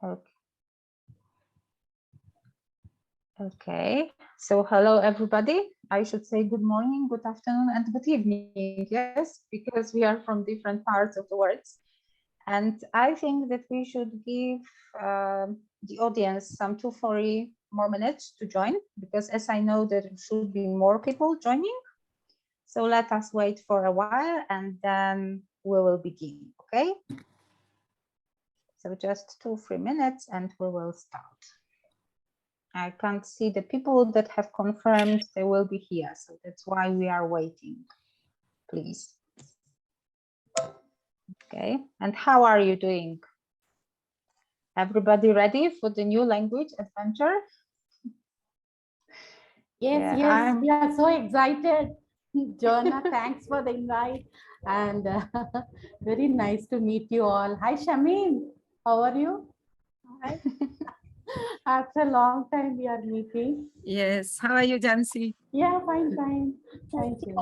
Okay. Okay, so hello everybody. I should say good morning, good afternoon, and good evening, yes, because we are from different parts of the world. And I think that we should give the audience some 2-3 more minutes to join, because as I know there should be more people joining. So let us wait for a while and then we will begin, okay? So just 2-3 minutes and we will start. I can't see the people that have confirmed they will be here, so that's why we are waiting, please. Okay, and how are you doing? Everybody ready for the new language adventure? Yes, Yeah, we are so excited. Joanna, thanks for the invite and very nice to meet you all. Hi, Shamin. How are you? Hi. After a long time, we are meeting. Yes. How are you, Jansi? Yeah, fine, fine. Thank you.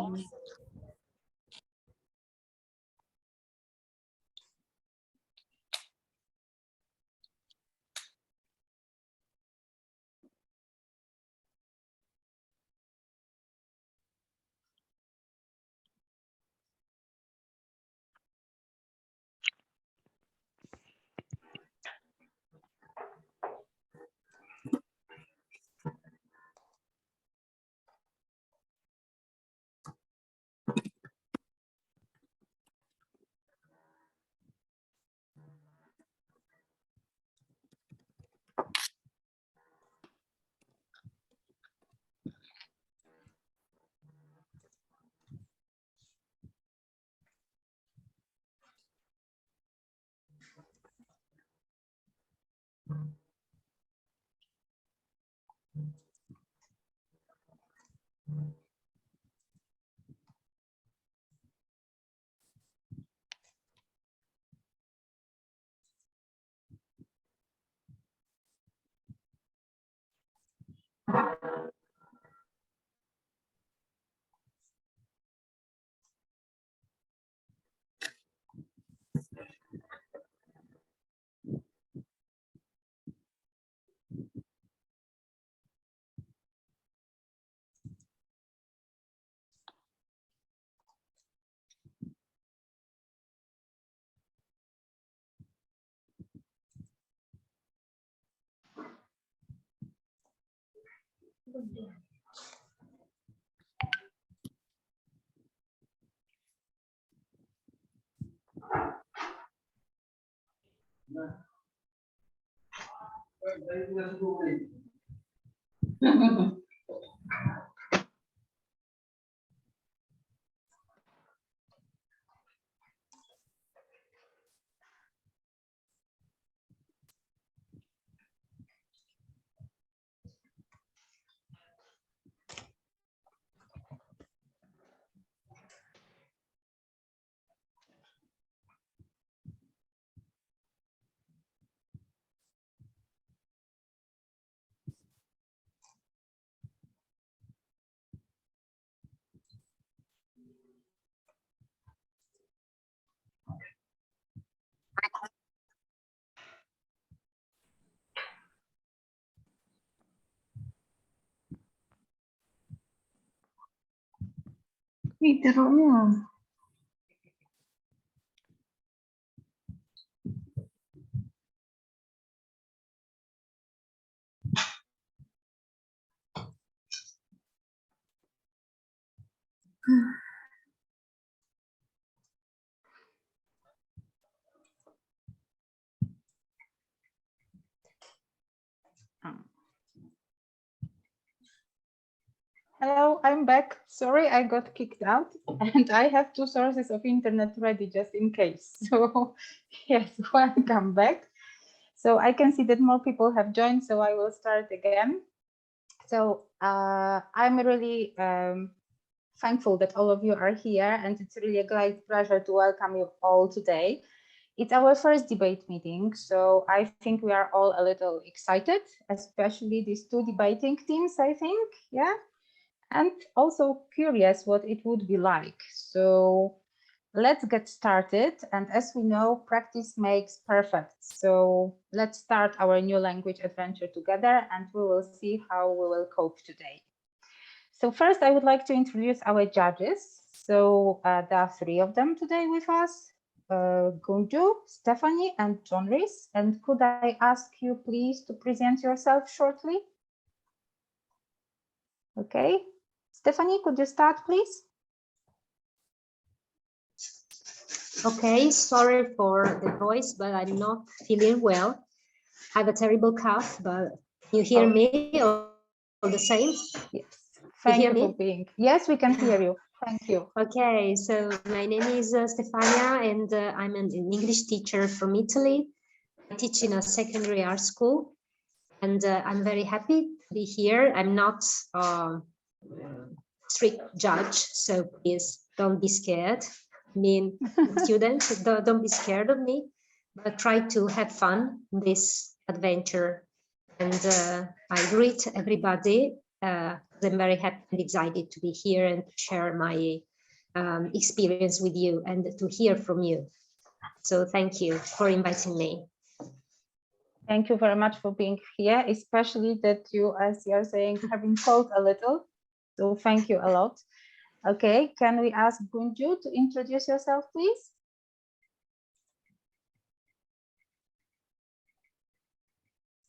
hello, I'm back. Sorry, I got kicked out and I have 2 sources of internet ready just in case. So yes, welcome back. So I can see that more people have joined, so I will start again. So I'm really thankful that all of you are here, and it's really a great pleasure to welcome you all today. It's our first debate meeting, so I think we are all a little excited, especially these 2 debating teams, I think, yeah, and also curious what it would be like. So let's get started. And as we know, practice makes perfect. So let's start our new language adventure together, and we will see how we will cope today. So first, I would like to introduce our judges. So there are three of them today with us, Gunju, Stephanie, and John Rees. And could I ask you please to present yourself shortly? Okay. Stephanie, could you start, please? Okay, sorry for the noise, but I'm not feeling well. I have a terrible cough, but you hear me all the same? Yes. Thank you for being. Yes, we can hear you. Thank you. Okay, so my name is Stefania, and I'm an English teacher from Italy. I teach in a secondary art school, and I'm very happy to be here. I'm not a strict judge, so please don't be scared. I mean, students, don't be scared of me, but try to have fun in this adventure. And I greet everybody. I'm very happy and excited to be here and to share my experience with you and to hear from you. So thank you for inviting me. Thank you very much for being here, especially that you, as you're saying, having cold a little. So thank you a lot. Okay, can we ask Gunju to introduce yourself, please?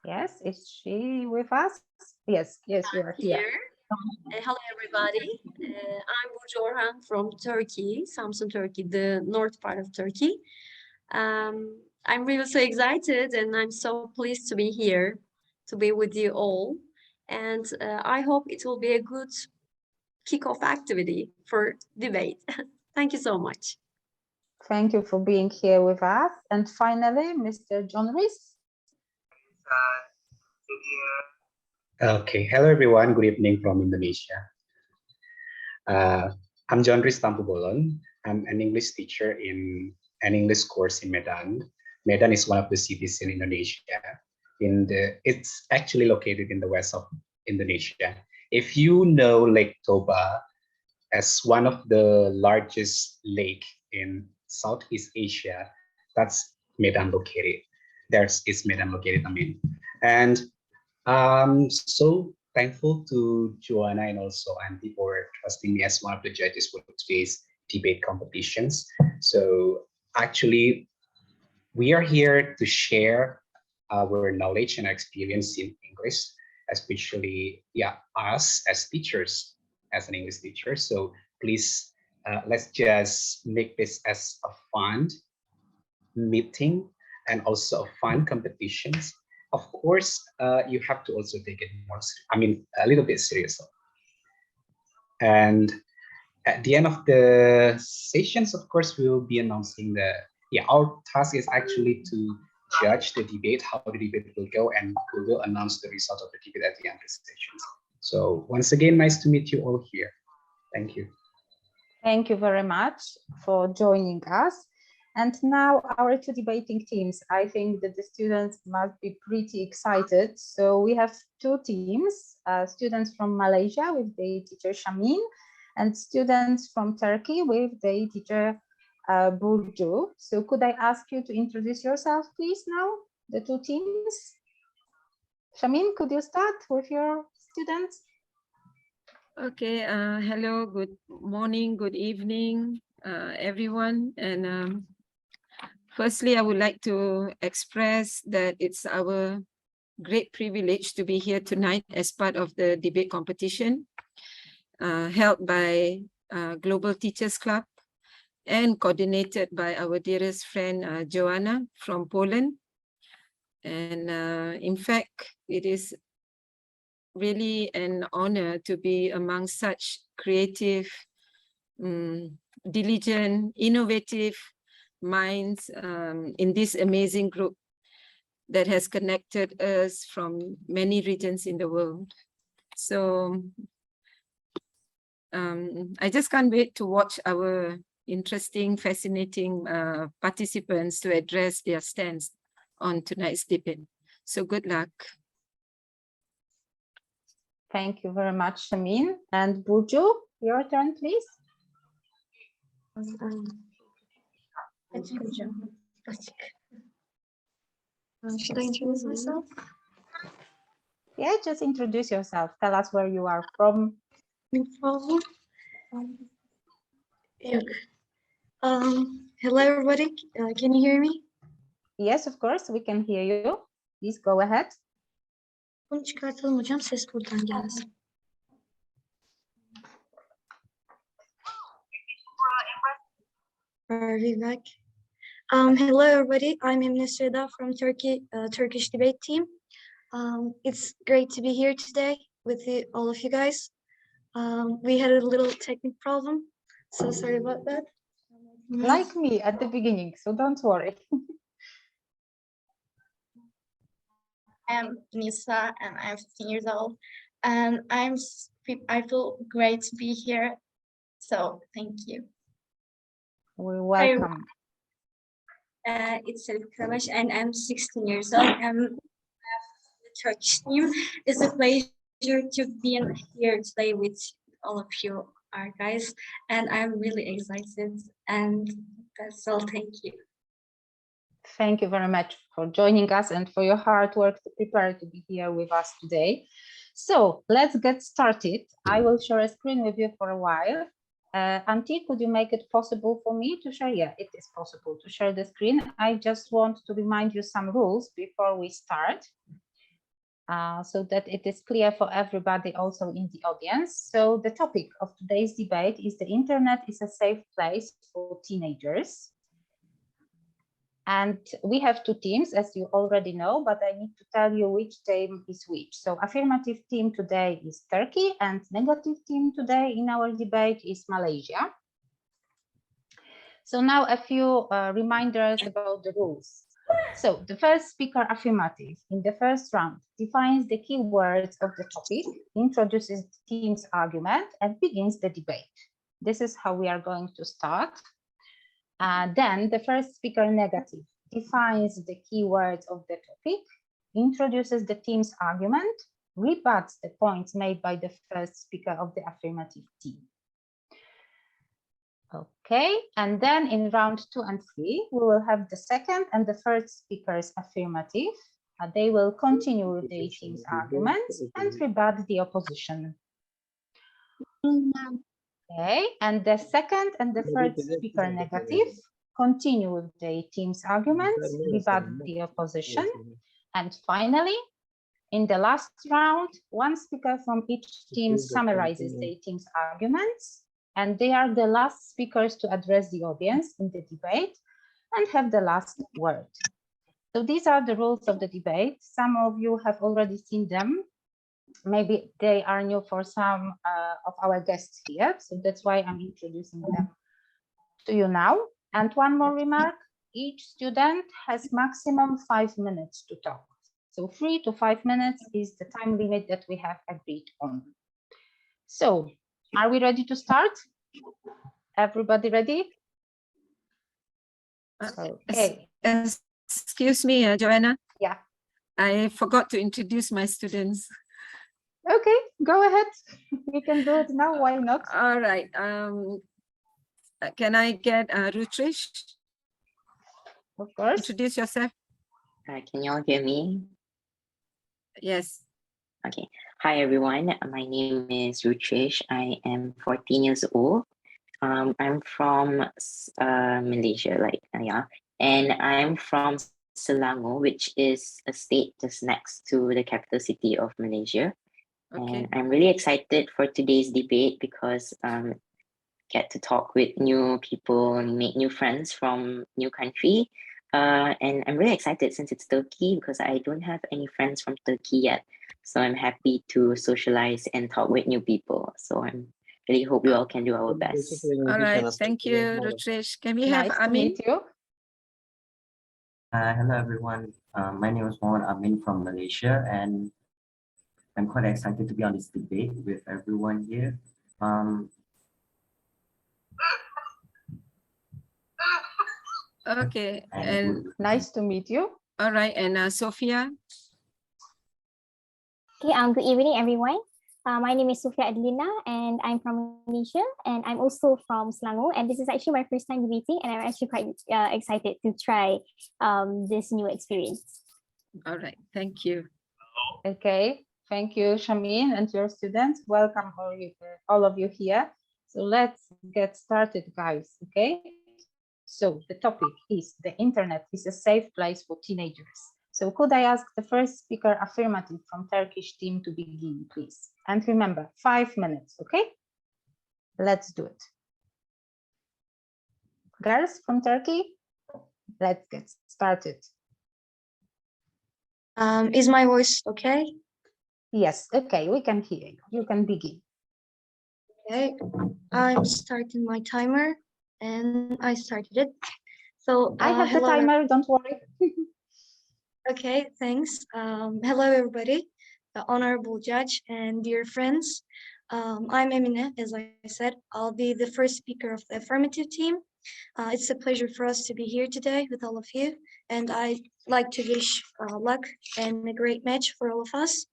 Yes, is she with us? Yes, yes, you are here. Hello, everybody. I'm Burcu Orhan from Turkey, Samsun, Turkey, the north part of Turkey. I'm really so excited and I'm so pleased to be here, to be with you all. And I hope it will be a good kickoff activity for debate. Thank you so much. Thank you for being here with us. And finally, Mr. John Rees. Okay, hello everyone. Good evening from Indonesia. I'm John Rees Tampubolon. I'm an English teacher in an English course in Medan. Medan is one of the cities in Indonesia. It's actually located in the west of Indonesia. If you know Lake Toba as one of the largest lake in Southeast Asia, that's Medan located. Is Medan located, I mean. And I'm so thankful to Joanna and also Andy for trusting me as one of the judges for today's debate competitions. So actually, we are here to share our knowledge and experience in English, especially us as teachers, as an English teacher. So please, let's just make this as a fun meeting and also a fun competitions. Of course, you have to also take it a little bit serious. And at the end of the sessions, of course, we will be announcing our task is actually to judge the debate, how the debate will go, and we will announce the result of the debate at the end of the sessions. So once again, nice to meet you all here. Thank you. Thank you very much for joining us. And now our two debating teams. I think that the students must be pretty excited. So we have two teams, students from Malaysia with the teacher Shamin and students from Turkey with the teacher Burcu. So could I ask you to introduce yourself, please, now, the two teams? Shamin, could you start with your students? Okay, hello, good morning, good evening, everyone. And firstly, I would like to express that it's our great privilege to be here tonight as part of the debate competition held by Global Teachers Club and coordinated by our dearest friend, Joanna from Poland. And in fact, it is really an honor to be among such creative, diligent, innovative minds in this amazing group that has connected us from many regions in the world. So I just can't wait to watch our interesting, fascinating participants to address their stance on tonight's debate. So good luck. Thank you very much, Shamin. And Burcu, your turn, please. Should I introduce myself? Yeah, just introduce yourself. Tell us where you are from. From hello everybody. Can you hear me? Yes, of course, we can hear you. Please go ahead. Bunu çıkartalım hocam. Ses buradan gelsin. Are we back? Hello everybody. I'm Emine Seda from Turkey, Turkish debate team. It's great to be here today with all of you guys. We had a little technical problem, so sorry about that. Like me at the beginning, so don't worry. I'm Nisa and I'm 15 years old, and I feel great to be here. So thank you. We're welcome. It's Sept and I'm 16 years old. And the Turkish team. It's a pleasure to be here today with all of you, our guys, and I'm really excited. And that's all. Thank you. Thank you very much for joining us and for your hard work to prepare to be here with us today. So let's get started. I will share a screen with you for a while. Auntie, could you make it possible for me to share? Yeah, it is possible to share the screen. I just want to remind you some rules before we start, so that it is clear for everybody also in the audience. So the topic of today's debate is the internet is a safe place for teenagers. And we have two teams, as you already know, but I need to tell you which team is which. So affirmative team today is Turkey and negative team today in our debate is Malaysia. So now a few reminders about the rules. So the first speaker, affirmative, in the first round defines the key words of the topic, introduces the team's argument and begins the debate. This is how we are going to start. Then the first speaker, negative, defines the key words of the topic, introduces the team's argument, rebuts the points made by the first speaker of the affirmative team. Okay, and then in round 2 and 3, we will have the second and the third speakers affirmative. They will continue with the team's arguments and rebut the opposition. Okay, and the second and the third speaker negative continue with the team's arguments, rebut the opposition. And finally, in the last round, one speaker from each team summarizes the team's arguments, and they are the last speakers to address the audience in the debate and have the last word. So these are the rules of the debate. Some of you have already seen them. Maybe they are new for some of our guests here, so that's why I'm introducing them to you now. And one more remark, each student has maximum 5 minutes to talk. So 3 to 5 minutes is the time limit that we have agreed on. So are we ready to start? Everybody ready? Okay. Excuse me, Joanna. Yeah. I forgot to introduce my students. Okay, go ahead. We can do it now. Why not? All right. Can I get Rutrish? Of course. Introduce yourself. Can you all hear me? Yes. Okay. Hi, everyone. My name is Rutrish. I am 14 years old. I'm from Malaysia, and I'm from Selangor, which is a state just next to the capital city of Malaysia. Okay. And I'm really excited for today's debate because get to talk with new people and make new friends from new country. And I'm really excited since it's Turkey because I don't have any friends from Turkey yet. So I'm happy to socialize and talk with new people. So I'm really hope we all can do our best. All right. Thank you, Rutrish. Can we have Nice to Amin? meet you. Hello everyone, my name is Mohammad Amin from Malaysia and I'm quite excited to be on this debate with everyone here. Okay, and nice to meet you. All right, and Sophia. Okay, good evening, everyone. My name is Sufia Adlina and I'm from Malaysia and I'm also from Selangor, and this is actually my first time debating and I'm actually quite excited to try this new experience. All right, thank you. Okay, thank you, Shamin, and your students. Welcome all of you here. So let's get started, guys, okay? So the topic is the internet is a safe place for teenagers. So could I ask the first speaker affirmative from Turkish team to begin, please? And remember, 5 minutes, okay? Let's do it. Girls from Turkey, let's get started. Is my voice okay? Yes, okay, we can hear you. You can begin. Okay, I'm starting my timer and I started it. So I have the hello. timer, don't worry. Okay, thanks. Hello, everybody, honorable judge and dear friends. I'm Emine, as I said. I'll be the first speaker of the affirmative team. It's a pleasure for us to be here today with all of you, and I'd like to wish luck and a great match for all of us.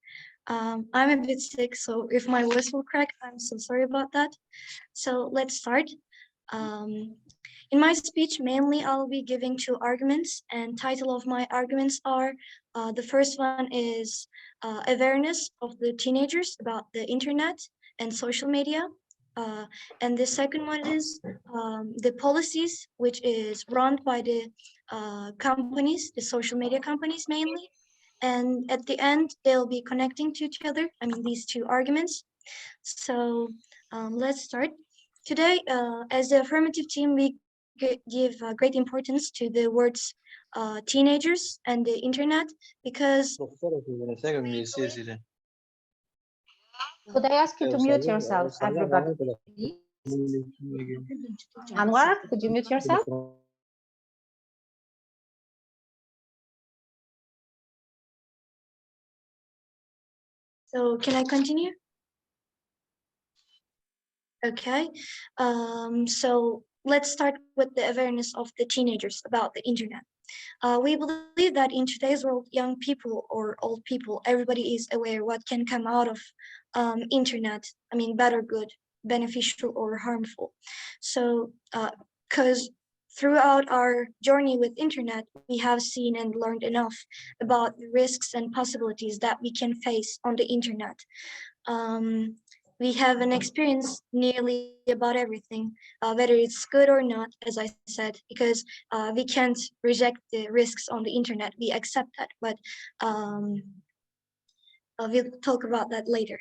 I'm a bit sick, so if my voice will crack, I'm so sorry about that. So let's start. In my speech, mainly I'll be giving two arguments, and title of my arguments are, the first one is awareness of the teenagers about the internet and social media. And the second one is the policies, which is run by the companies, the social media companies mainly. And at the end, they'll be connecting to each other. I mean, these two arguments. So let's start. Today, as the affirmative team, we give great importance to the words teenagers and the internet because Could I ask you to mute yourself, everybody, please? Anwar, could you mute yourself? so can I continue? Okay, so let's start with the awareness of the teenagers about the internet. We believe that in today's world, young people or old people, everybody is aware what can come out of internet. I mean, bad or good, beneficial or harmful. So, because throughout our journey with internet, we have seen and learned enough about the risks and possibilities that we can face on the internet. Um, we have an experience nearly about everything, whether it's good or not, as I said, because we can't reject the risks on the internet. We accept that, but we'll talk about that later.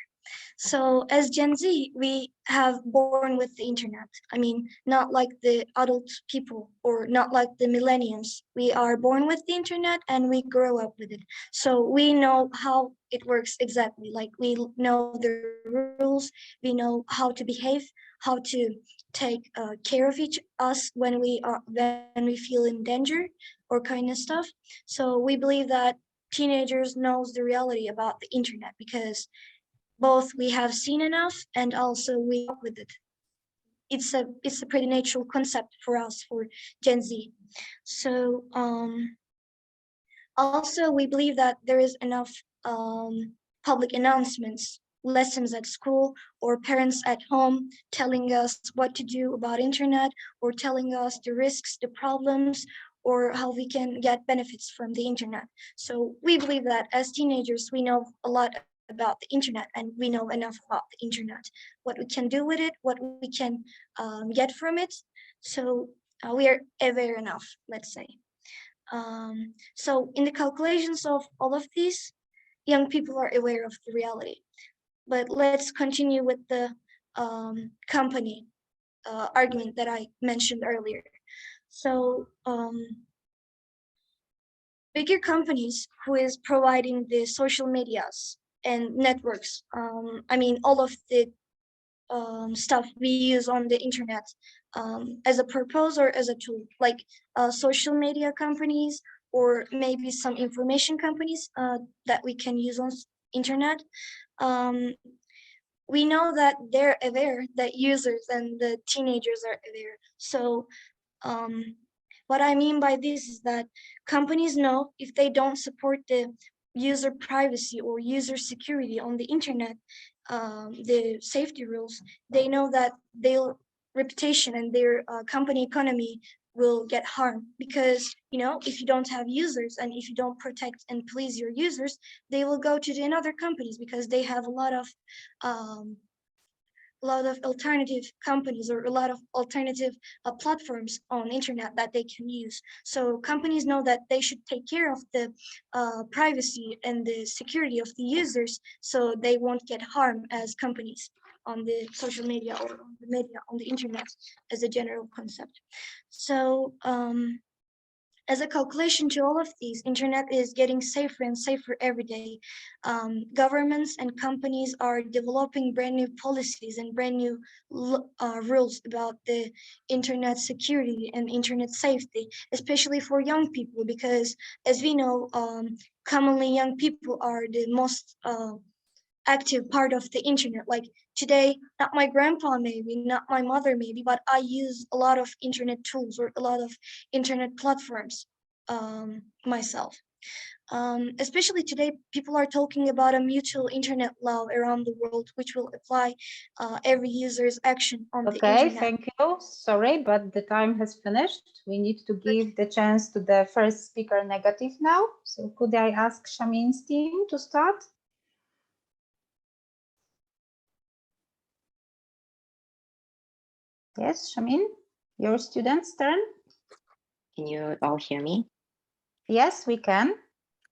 So as Gen Z, we have born with the internet. I mean, not like the adult people or not like the millennials. We are born with the internet and we grow up with it. So we know how it works exactly. Like we know the rules, we know how to behave, how to take care of us when we feel in danger or kind of stuff. So we believe that teenagers knows the reality about the internet because both we have seen enough and also we work with it. It's a pretty natural concept for us for Gen Z. So also we believe that there is enough public announcements, lessons at school or parents at home telling us what to do about internet or telling us the risks, the problems, or how we can get benefits from the internet. So we believe that as teenagers, we know a lot about the internet and we know enough about the internet, what we can do with it, what we can get from it. So we are aware enough, let's say. So in the calculations of all of these, young people are aware of the reality. But let's continue with the company argument that I mentioned earlier. So bigger companies who is providing the social medias and networks, I mean, all of the stuff we use on the internet as a purpose or as a tool, like social media companies or maybe some information companies that we can use on internet. Um, we know that they're aware, that users and the teenagers are aware. So what I mean by this is that companies know if they don't support the user privacy or user security on the internet, the safety rules, they know that their reputation and their company economy will get harmed, because if you don't have users and if you don't protect and please your users, they will go to the other companies, because they have um, a lot of alternative companies or a lot of alternative platforms on internet that they can use. So companies know that they should take care of the privacy and the security of the users, so they won't get harmed as companies on the social media or on the media on the internet as a general concept. So as a calculation to all of these, internet is getting safer and safer every day. Governments and companies are developing brand new policies and brand new rules about the internet security and internet safety, especially for young people, because as we know, commonly young people are the most active part of the internet. Like today, not my grandpa maybe, not my mother maybe, but I use a lot of internet tools or a lot of internet platforms myself. Especially today, people are talking about a mutual internet law around the world, which will apply every user's action on the Okay, internet. thank you. Sorry, but the time has finished. We need to give the chance to the first speaker negative now. So could I ask Shamin's team to start? Yes, Shamin, your student's turn. Can you all hear me? Yes, we can.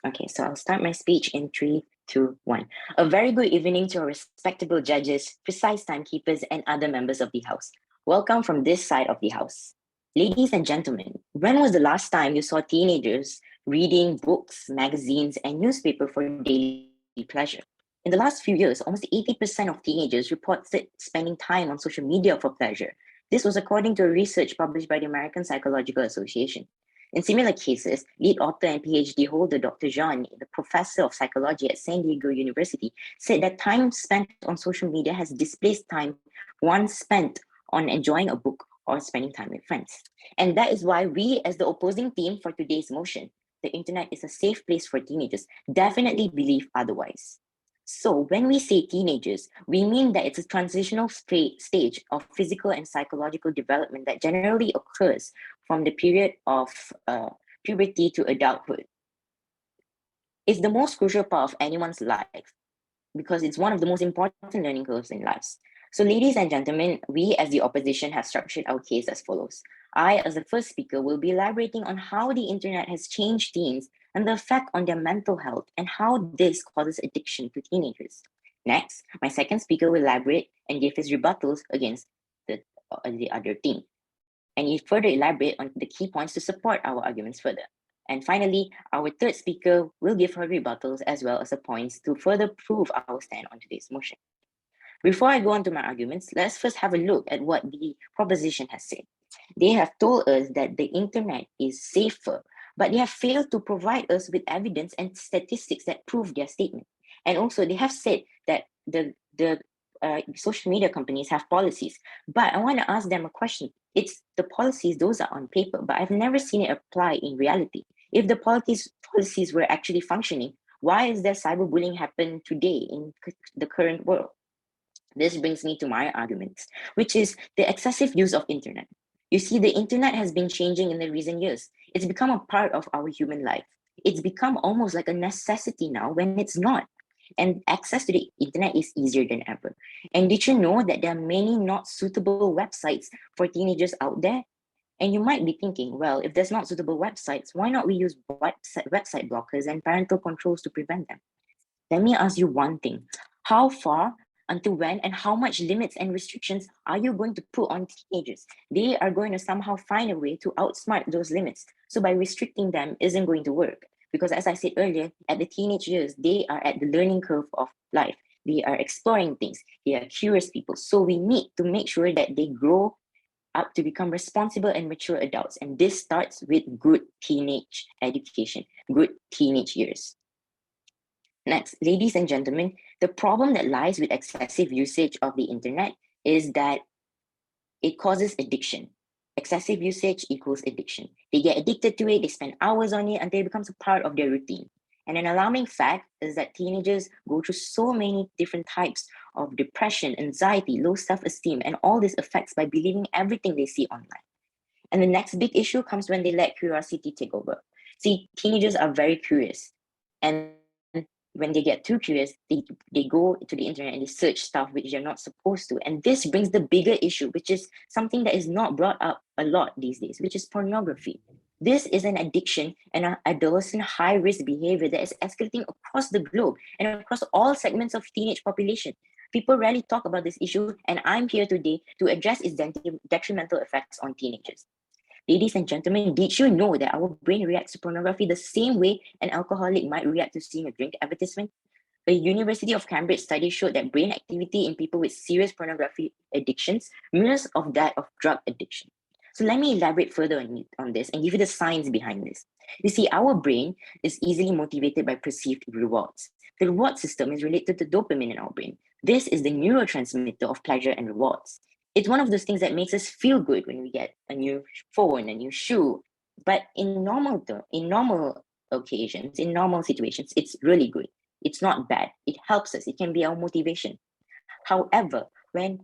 Okay, so I'll start my speech in 3, 2, 1. A very good evening to our respectable judges, precise timekeepers, and other members of the House. Welcome from this side of the House. Ladies and gentlemen, when was the last time you saw teenagers reading books, magazines, and newspaper for daily pleasure? In the last few years, almost 80% of teenagers reported spending time on social media for pleasure. This was according to a research published by the American Psychological Association. In similar cases, lead author and PhD holder Dr. Jean, the professor of psychology at San Diego University, said that time spent on social media has displaced time once spent on enjoying a book or spending time with friends. And that is why we, as the opposing team for today's motion, the internet is a safe place for teenagers, definitely believe otherwise. So when we say teenagers, we mean that it's a transitional stage of physical and psychological development that generally occurs from the period of puberty to adulthood. It's the most crucial part of anyone's life because it's one of the most important learning curves in lives. So ladies and gentlemen, we as the opposition have structured our case as follows. I, as the first speaker, will be elaborating on how the internet has changed teens and the effect on their mental health and how this causes addiction to teenagers. Next, my second speaker will elaborate and give his rebuttals against the other team. And he further elaborate on the key points to support our arguments further. And finally, our third speaker will give her rebuttals as well as the points to further prove our stand on today's motion. Before I go on to my arguments, let's first have a look at what the proposition has said. They have told us that the internet is safer, but they have failed to provide us with evidence and statistics that prove their statement. And also, they have said that the social media companies have policies, but I want to ask them a question. It's the policies, those are on paper, but I've never seen it apply in reality. If the policies were actually functioning, why is there cyberbullying happen today in the current world? This brings me to my arguments, which is the excessive use of internet. You see, the internet has been changing in the recent years. It's become a part of our human life. It's become almost like a necessity now when it's not. And access to the internet is easier than ever. And did you know that there are many not suitable websites for teenagers out there? And you might be thinking, well, if there's not suitable websites, why not we use website blockers and parental controls to prevent them? Let me ask you one thing. How far, until when, and how much limits and restrictions are you going to put on teenagers? They are going to somehow find a way to outsmart those limits. So by restricting them isn't going to work. Because as I said earlier, at the teenage years, they are at the learning curve of life. They are exploring things. They are curious people. So we need to make sure that they grow up to become responsible and mature adults. And this starts with good teenage education, good teenage years. Next, ladies and gentlemen, the problem that lies with excessive usage of the internet is that it causes addiction. Excessive usage equals addiction. They get addicted to it, they spend hours on it until it becomes a part of their routine. And an alarming fact is that teenagers go through so many different types of depression, anxiety, low self-esteem, and all these effects by believing everything they see online. And the next big issue comes when they let curiosity take over. See, teenagers are very curious. And when they get too curious, they go to the internet and they search stuff which they're not supposed to. And this brings the bigger issue, which is something that is not brought up a lot these days, which is pornography. This is an addiction and an adolescent high-risk behavior that is escalating across the globe and across all segments of teenage population. People rarely talk about this issue, and I'm here today to address its detrimental effects on teenagers. Ladies and gentlemen, did you know that our brain reacts to pornography the same way an alcoholic might react to seeing a drink advertisement? A University of Cambridge study showed that brain activity in people with serious pornography addictions mirrors of that of drug addiction. So let me elaborate further on this and give you the science behind this. You see, our brain is easily motivated by perceived rewards. The reward system is related to dopamine in our brain. This is the neurotransmitter of pleasure and rewards. It's one of those things that makes us feel good when we get a new phone, a new shoe. But in normal occasions, in normal situations, it's really good. It's not bad. It helps us. It can be our motivation. However, when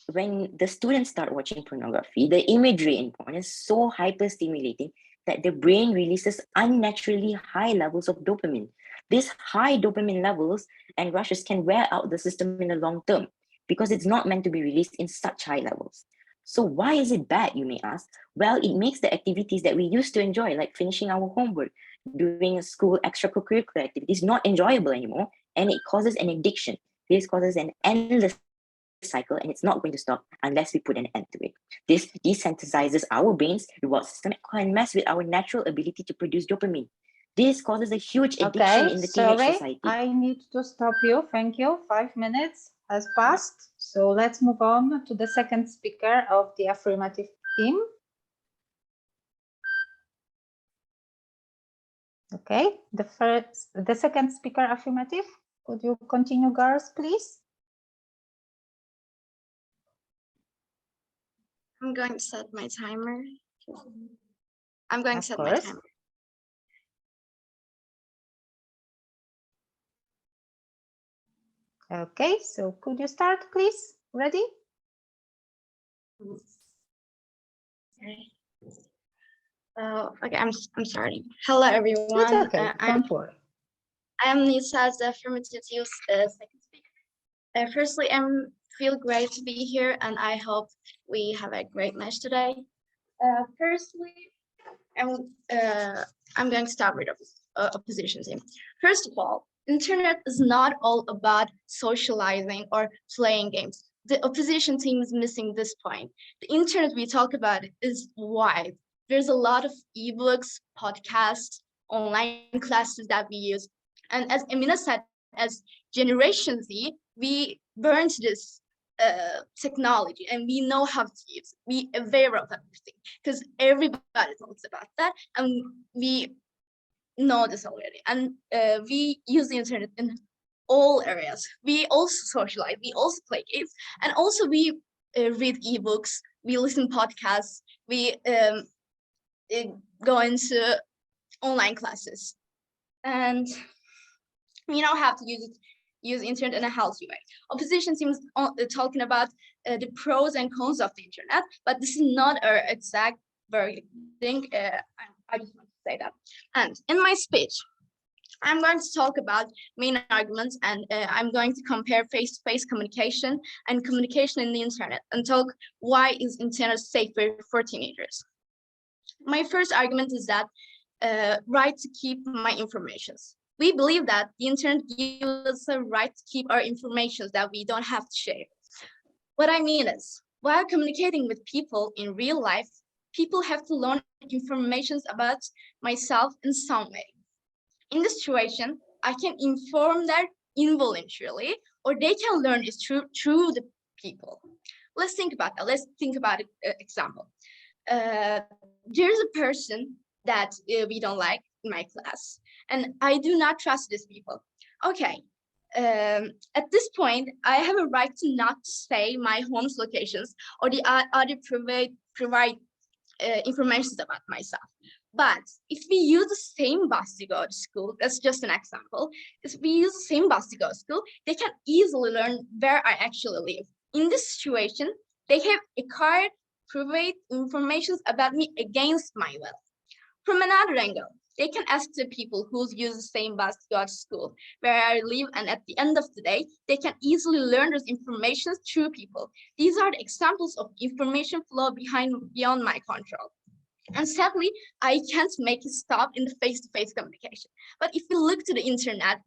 the students start watching pornography, the imagery in porn is so hyper-stimulating that the brain releases unnaturally high levels of dopamine. These high dopamine levels and rushes can wear out the system in the long term because it's not meant to be released in such high levels. So why is it bad, you may ask? Well, it makes the activities that we used to enjoy, like finishing our homework, doing school extracurricular activities, not enjoyable anymore, and it causes an addiction. This causes an endless cycle, and it's not going to stop unless we put an end to it. This desensitizes our brain's reward system and mess with our natural ability to produce dopamine. This causes a huge addiction in the teenage society. I need to stop you. Thank you. 5 minutes has passed. So let's move on to the second speaker of the affirmative team. Okay, the second speaker affirmative. Could you continue, girls, please? I'm going to set my timer. I'm going to set my timer. Okay, so could you start, please? Ready? Okay, I'm starting. Hello, everyone. It's okay. Don't worry. I'm Nisa, the affirmative second speaker. Firstly, I feel great to be here, and I hope we have a great match today. Firstly, I'm going to start with opposition team. First of all, internet is not all about socializing or playing games. The opposition team is missing this point. The internet we talk about is wide. There's a lot of ebooks, podcasts, online classes that we use. And as Emina said, as Generation Z, we burned this technology and we know how to use it. We are aware of everything because everybody talks about that and we know this already. And we use the internet in all areas. We also socialize, we also play games, and also we read ebooks, we listen podcasts, we go into online classes, and we know how to use internet in a healthy way. Opposition seems talking about the pros and cons of the internet, but this is not our exact thing. I just want to say that. And in my speech, I'm going to talk about main arguments, and I'm going to compare face-to-face communication and communication in the internet and talk why is internet safer for teenagers. My first argument is that right to keep my informations. We believe that the internet gives us a right to keep our information that we don't have to share. What I mean is, while communicating with people in real life, people have to learn information about myself in some way. In this situation, I can inform them involuntarily, or they can learn it through the people. Let's think about that. Let's think about an example. There's a person that we don't like in my class, and I do not trust these people. Okay, at this point, I have a right to not say my home's locations or the other provide information about myself. But if we use the same bus to go to school, that's just an example. If we use the same bus to go to school, they can easily learn where I actually live. In this situation, they have acquired private information about me against my will. From another angle, they can ask the people who use the same bus to go to school where I live, and at the end of the day, they can easily learn those information through people. These are the examples of information flow beyond my control. And sadly, I can't make it stop in the face-to-face communication. But if you look to the internet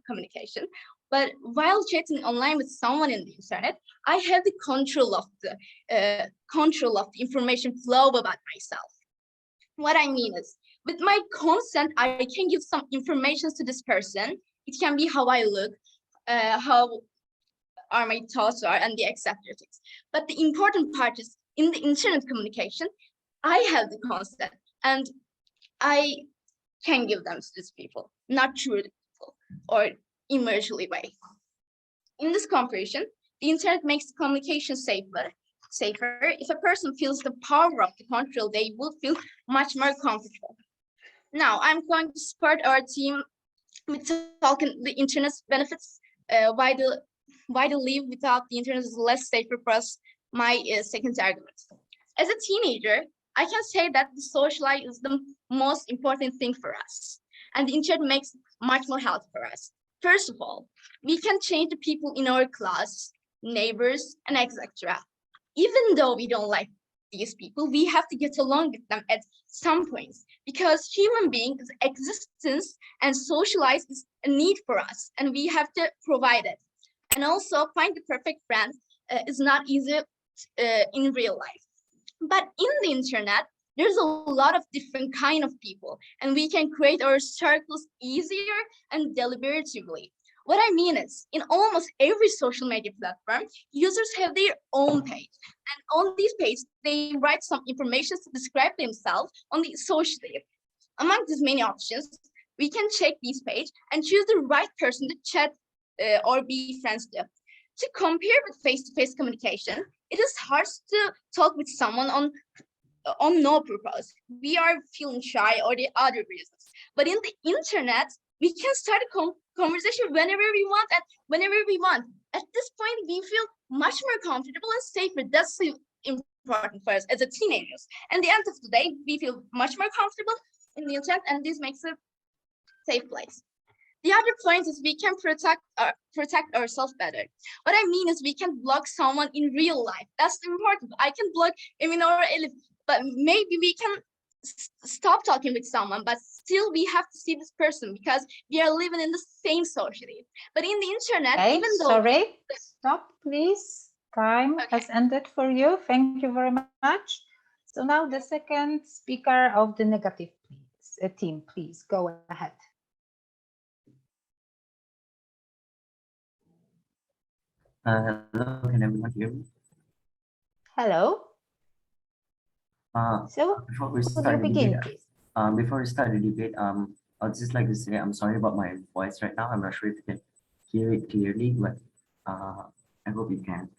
communication, but while chatting online with someone in the internet, I have the control of the information flow about myself. What I mean is, with my consent, I can give some information to this person. It can be how I look, how are my thoughts are, and the etc. things. But the important part is, in the internet communication, I have the consent, and I can give them to these people, not through the people or immersially way. In this comparison, the internet makes communication safer. If a person feels the power of the control, they will feel much more comfortable. Now, I'm going to support our team with talking the internet's benefits, why the live without the internet is less safer for us, my second argument. As a teenager, I can say that the social life is the most important thing for us, and the internet makes it much more helpful for us. First of all, we can change the people in our class, neighbors, and etc. Even though we don't like these people, we have to get along with them at some points, because human beings' existence and socialize is a need for us, and we have to provide it. And also, find the perfect friend is not easy in real life. But in the internet, there's a lot of different kind of people, and we can create our circles easier and deliberatively. What I mean is, in almost every social media platform, users have their own page. And on this page, they write some information to describe themselves on the social media. Among these many options, we can check this page and choose the right person to chat or be friends with. To compare with face-to-face communication, it is hard to talk with someone on no purpose. We are feeling shy or the other reasons. But in the internet, we can start a conversation whenever we want and whenever we want. At this point, we feel much more comfortable and safer. That's important for us as a teenagers. And at the end of the day, we feel much more comfortable in the internet, and this makes a safe place. The other point is we can protect ourselves better. What I mean is, we can block someone in real life. That's important. I can block Emin or Elif, but maybe we can stop talking with someone, but still we have to see this person because we are living in the same society. But in the internet, Okay, even though— sorry, stop, please. Time has ended for you. Thank you very much. So now the second speaker of the negative team, please go ahead. Hello, can everyone hear me? Hello. So Before we could start you the begin, debate, please? before we start the debate, I'd just like to say I'm sorry about my voice right now. I'm not sure if you can hear it clearly, but I hope you can.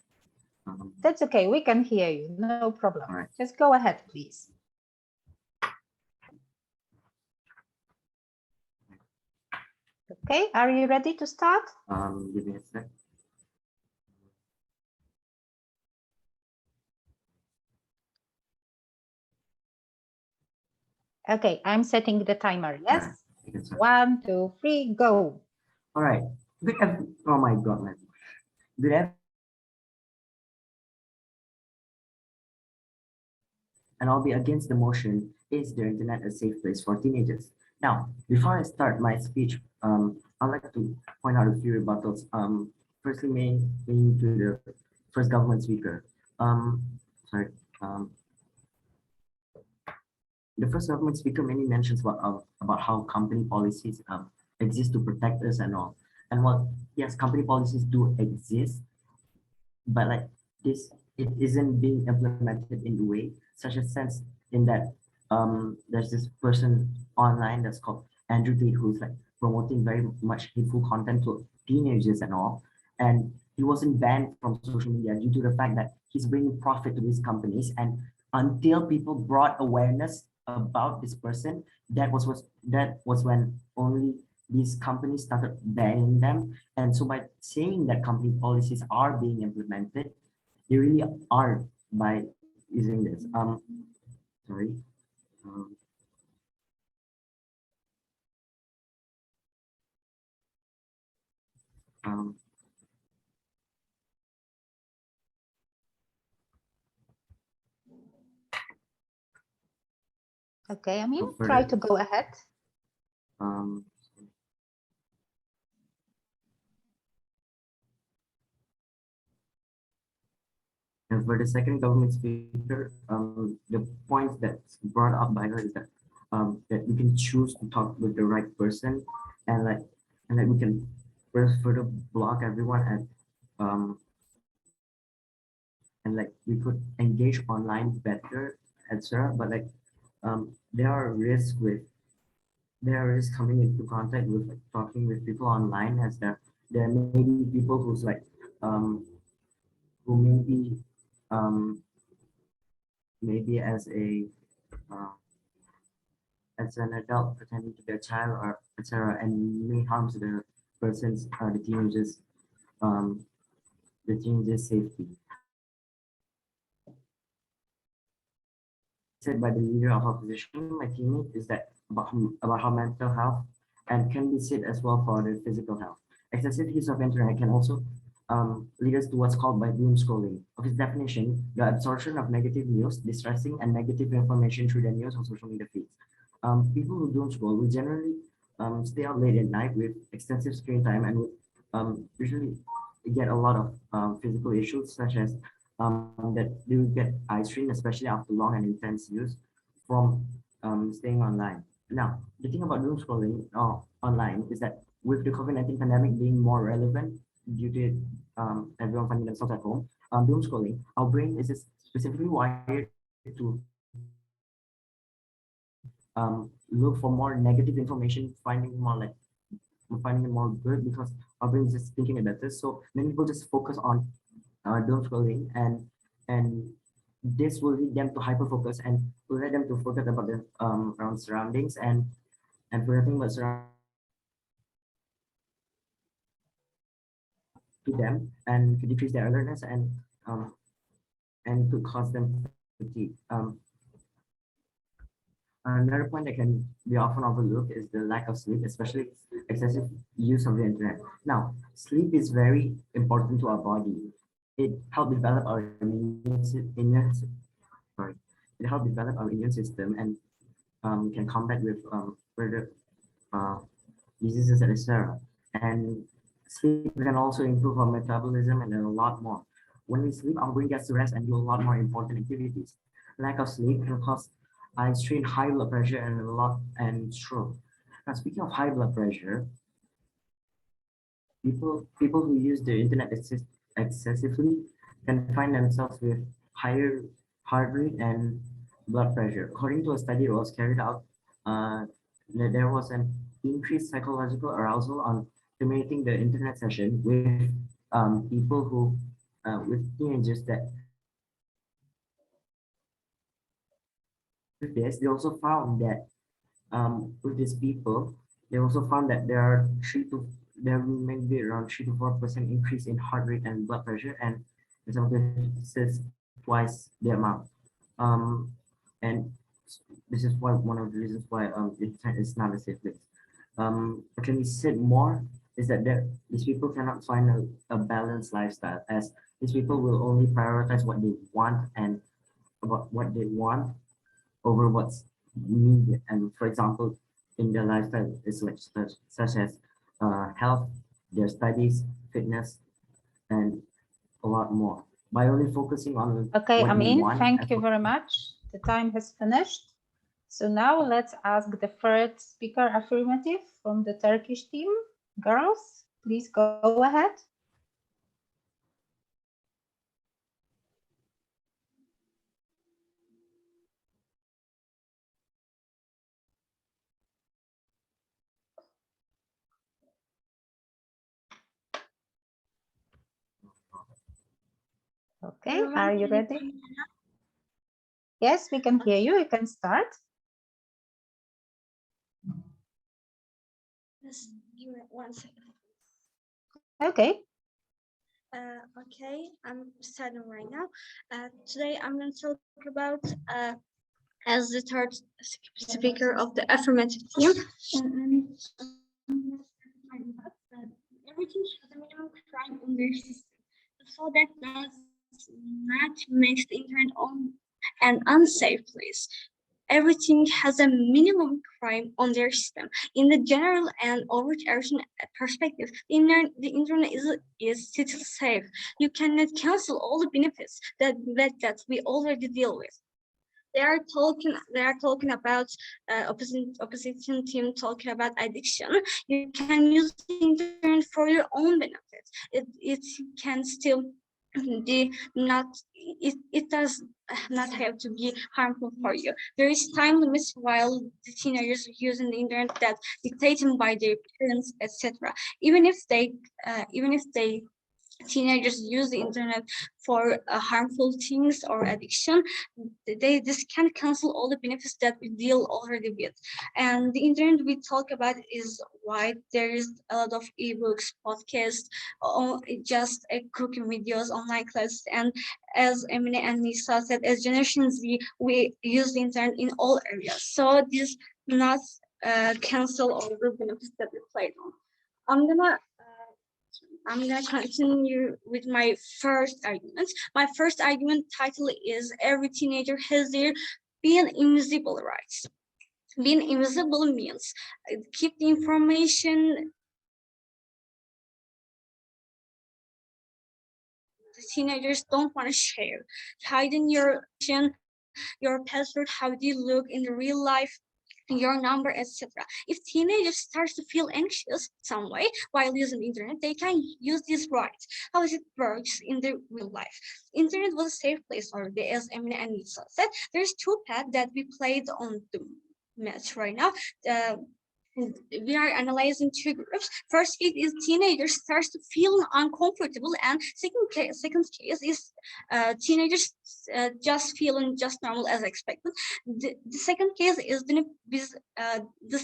That's okay. We can hear you. No problem. All right. Just go ahead, please. Okay. Are you ready to start? Give me a sec. Okay, I'm setting the timer. Yes. Right. 1, 2, 3, go. All right. Oh my God, man. Good and I'll be against the motion, is the internet a safe place for teenagers? Now, before I start my speech, I'd like to point out a few rebuttals. Firstly, mainly to the first government speaker. The first government speaker mainly mentions about how company policies exist to protect us and all. And well, yes, company policies do exist, but like this, it isn't being implemented in the way, such a sense in that there's this person online that's called Andrew Tate, who's like promoting very much hateful content to teenagers and all. And he wasn't banned from social media due to the fact that he's bringing profit to these companies. And until people brought awareness about this person, that was when only these companies started banning them. And so by saying that company policies are being implemented, they really are by using this. Sorry. Um, um, Okay, I mean, so try further, to go ahead. um, and for the second government speaker, the point that's brought up by her is that that we can choose to talk with the right person, and like we can further block everyone um and like we could engage online better, etc. But like there are risks with there is coming into contact with like, talking with people online, as there may be people who's like um who may be um maybe uh, as an adult pretending to be a child or etc. and may harm to the person's um the teenager's safety. Said by the leader of opposition, my teammate, is that about how mental health and can be said as well for the physical health. Excessive use of internet can also lead us to what's called by doom scrolling. Of its definition, the absorption of negative news, distressing and negative information through the news or social media feeds. People who doom scroll will generally stay out late at night with extensive screen time and would usually get a lot of physical issues such as that they will get eye strain, especially after long and intense use from staying online. Now, the thing about doom scrolling online is that with the COVID-19 pandemic being more relevant due to everyone finding themselves at home, doom scrolling, our brain is just specifically wired to look for more negative information, finding it more good because our brain is just thinking it better. So many people just focus on doom scrolling, and this will lead them to hyper focus and will let them to forget about the around surroundings and forgetting about surroundings to them and to decrease their alertness and to cause them fatigue. Another point that can be often overlooked is the lack of sleep, especially excessive use of the internet. Now, sleep is very important to our body. It helps develop our sorry, it helps develop our immune system and can combat with further uh, diseases, etc. And sleep can also improve our metabolism and a lot more. When we sleep, our brain gets to rest and do a lot more important activities. Lack of sleep can cause eye strain, high blood pressure, and stroke. Now, speaking of high blood pressure, people who use the internet excessively can find themselves with higher heart rate and blood pressure. According to a study that was carried out, there was an increased psychological arousal on terminating the internet session with people who with teenagers that with this they also found that with these people, they also found that there may be around 3 to 4% increase in heart rate and blood pressure, and in some cases twice the amount. And this is why one of the reasons why the internet is not a safe place. What can be said more is that these people cannot find a balanced lifestyle, as these people will only prioritize what they want and about what they want over what's needed. And for example, in their lifestyle is like such as health, their studies, fitness, and a lot more. By only focusing on Okay, what they Amin, want, thank you very much. The time has finished. So now let's ask the third speaker affirmative from the Turkish team. Girls, please go ahead. Okay, are you ready? Yes, we can hear you. You can start. Give me 1 second. Okay. Okay, I'm starting right now. Today I'm going to talk about, as the third speaker of the affirmative team, everything has a minimum crime on their system. So that does not make the internet an unsafe place. Everything has a minimum crime on their system. In the general and overarching perspective, the internet is still safe. You cannot cancel all the benefits that we already deal with. They are talking about opposition team talking about addiction. You can use the internet for your own benefit. It can still the not it does not have to be harmful for you. There is time limits while the teenagers using the internet that dictated by their parents, etc. Even if they teenagers use the internet for harmful things or addiction, this can cancel all the benefits that we deal already with. And the internet we talk about is wide. There is a lot of ebooks, podcasts, just cooking videos, online classes, and as Emine and Nisa said, as Generation Z, we use the internet in all areas. So this not cancel all the benefits that we played on. I'm gonna continue with my first argument. My first argument title is Every Teenager Has Their Being Invisible Rights. Being invisible means keep the information the teenagers don't want to share. Hiding your password, how do you look in the real life, your number, etc. If teenagers start to feel anxious some way while using the internet, they can use these rights. How it works in the real life. Internet was a safe place already, as Emine and Lisa said. There's two paths that we played on the match right now. We are analyzing two groups. First case is teenagers starts to feel uncomfortable, and second case is teenagers just feeling just normal as expected. The second case is in the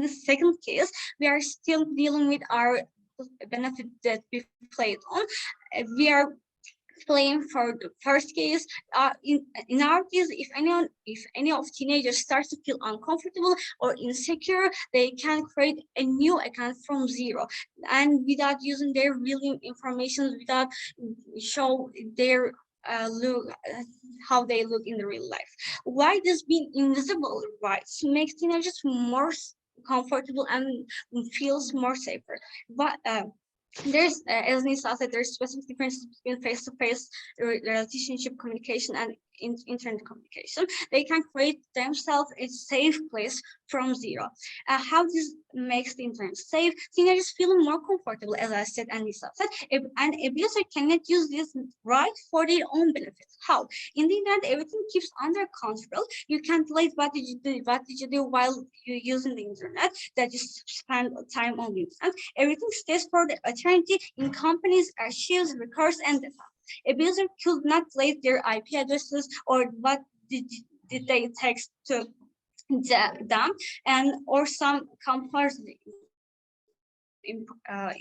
second case we are still dealing with our benefit that we played on. We are playing for the first case. In our case, if any of teenagers starts to feel uncomfortable or insecure, they can create a new account from zero, and without using their real information, without show their look how they look in the real life. Why does being invisible rights makes teenagers more comfortable and feels more safer? But there's, as Nisa said, there's specific differences between face-to-face relationship communication and internet communication. They can create themselves a safe place from zero. How this makes the internet safe? Teenagers feel more comfortable, as I said and Nisa said, and abuser cannot use this right for their own benefit. How? In the internet, everything keeps under control. You can't delete what did you do while you're using the internet, that you spend time on the internet. Everything stays for the eternity in companies' archives, records, and data. Abuser could not delete their IP addresses or what did they text to them, and or some compulsory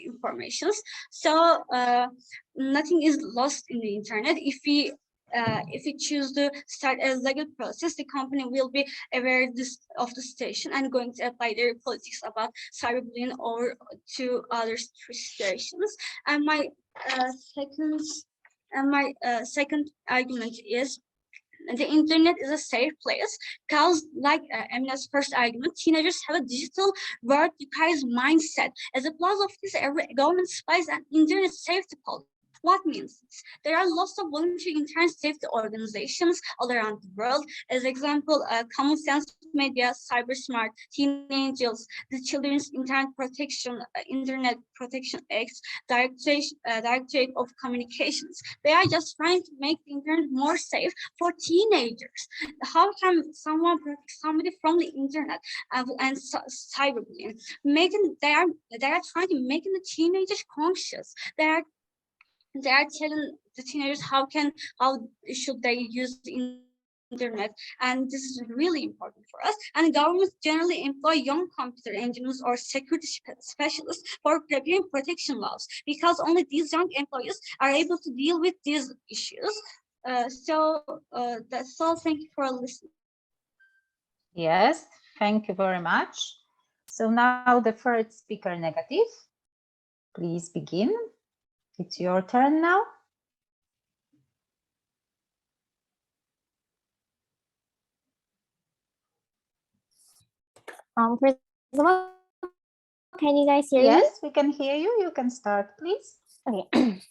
informations. So nothing is lost in the internet. If we choose to start a legal process, the company will be aware of the situation and going to apply their politics about cyberbullying or to other situations. And my second argument is the internet is a safe place because, like Emina's first argument, teenagers have a digital world requires mindset. As a plus of this, every government spies an internet safety policy. What means this? There are lots of voluntary internet safety organizations all around the world. As example, Common Sense Media, Cyber Smart, Teen Angels, the Children's Internet Protection Act, Directorate of Communications. They are just trying to make the internet more safe for teenagers. How can someone protect somebody from the internet and cyberbullying? They are trying to make the teenagers conscious. They are telling the teenagers how should they use the internet internet, and this is really important for us. And governments generally employ young computer engineers or security specialists for preparing protection laws, because only these young employees are able to deal with these issues. That's all. Thank you for listening. Yes, thank you very much. So now the third speaker negative. Please begin. It's your turn now. First of all, can you guys hear me? Yes, we can hear you. You can start, please. Okay.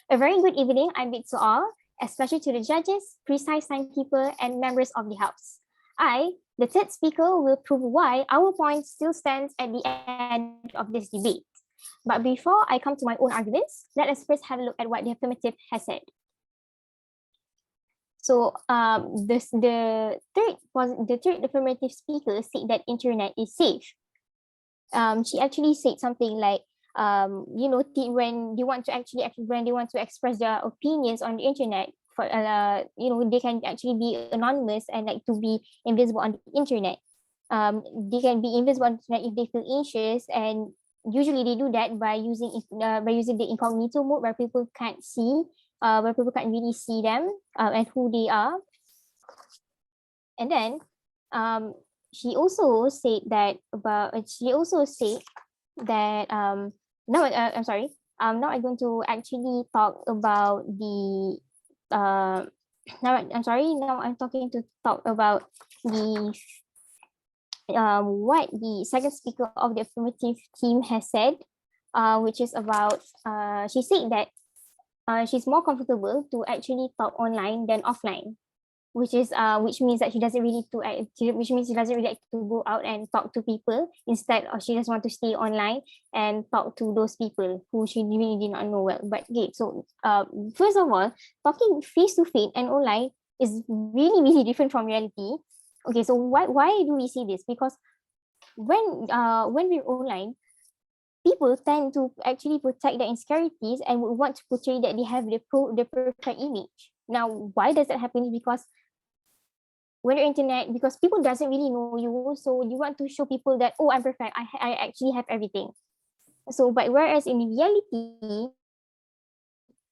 A very good evening, I bid to all, especially to the judges, precise timekeeper, and members of the House. I, the third speaker, will prove why our point still stands at the end of this debate. But before I come to my own arguments, let us first have a look at what the affirmative has said. So the third affirmative speaker said that internet is safe. She actually said something like, when they want to express their opinions on the internet, for they can actually be anonymous and like to be invisible on the internet. They can be invisible on the internet if they feel anxious, and usually they do that by using the incognito mode, where people can't really see them and who they are. And then she also said that no, I'm sorry. Now I'm going to actually talk about the now I'm talk about the what the second speaker of the affirmative team has said, which is about she said that she's more comfortable to actually talk online than offline, which means that she doesn't really like to go out and talk to people. Instead, or she just want to stay online and talk to those people who she really did not know well. But okay, so first of all, talking face to face and online is really different from reality. Okay, so why do we see this? Because when we're online, people tend to actually protect their insecurities and would want to portray that they have the perfect image. Now, why does that happen? Because when you're internet, because people doesn't really know you, so you want to show people that, oh, I'm perfect, I actually have everything. So, but whereas in reality,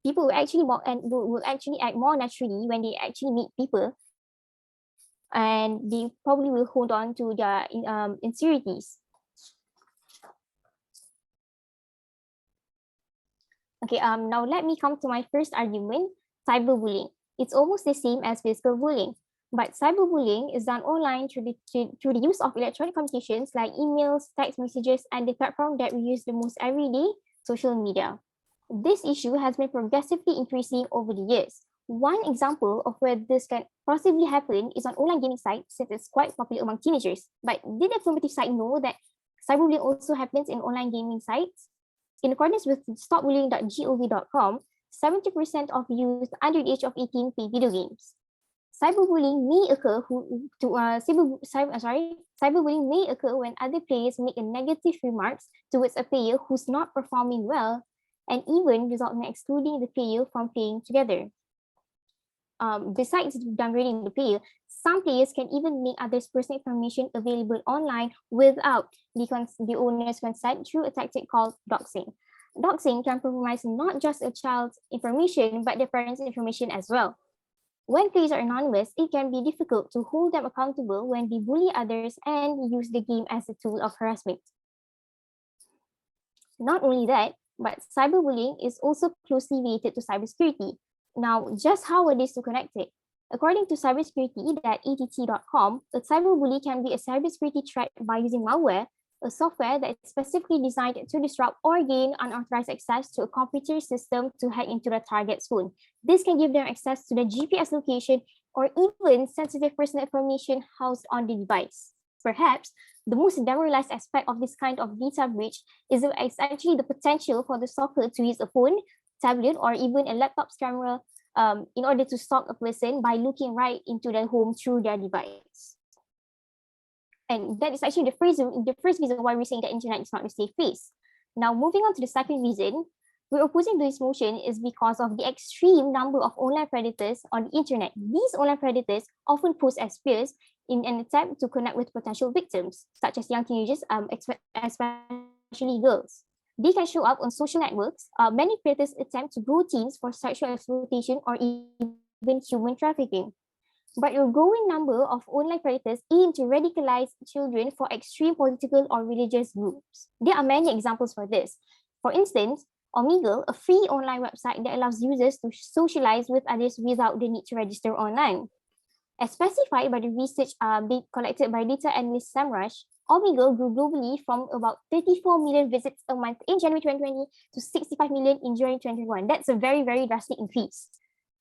people will actually act more naturally when they actually meet people, and they probably will hold on to their insecurities. Okay, now let me come to my first argument, cyberbullying. It's almost the same as physical bullying, but cyberbullying is done online through the use of electronic communications like emails, text messages, and the platform that we use the most every day, social media. This issue has been progressively increasing over the years. One example of where this can possibly happen is on online gaming sites, since it's quite popular among teenagers. But did the affirmative side know that cyberbullying also happens in online gaming sites? In accordance with stopbullying.gov.com, 70% of youth under the age of 18 play video games. Cyberbullying may occur cyberbullying may occur when other players make a negative remarks towards a player who's not performing well, and even result in excluding the player from playing together. Besides downgrading the player, some players can even make others' personal information available online without the owner's consent through a tactic called doxing. Doxing can compromise not just a child's information, but their parents' information as well. When players are anonymous, it can be difficult to hold them accountable when they bully others and use the game as a tool of harassment. Not only that, but cyberbullying is also closely related to cybersecurity. Now, just how are these two connected? According to cybersecurity.att.com, a cyberbully can be a cybersecurity threat by using malware, a software that is specifically designed to disrupt or gain unauthorized access to a computer system to hack into the target's phone. This can give them access to the GPS location or even sensitive personal information housed on the device. Perhaps the most demoralized aspect of this kind of data breach is actually the potential for the stalker to use a phone, tablet, or even a laptop's camera in order to stalk a person by looking right into their home through their device. And that is actually the first reason why we're saying that internet is not a safe place. Now, moving on to the second reason, We're opposing this motion is because of the extreme number of online predators on the internet. These online predators often pose as peers in an attempt to connect with potential victims, such as young teenagers, especially girls. They can show up on social networks. Many predators attempt to grow teens for sexual exploitation or even human trafficking. But a growing number of online predators aim to radicalize children for extreme political or religious groups. There are many examples for this. For instance, Omegle, a free online website that allows users to socialize with others without the need to register online. As specified by the research collected by data analyst Samrush, Omegle grew globally from about 34 million visits a month in January 2020 to 65 million in January 2021. That's a very, very drastic increase.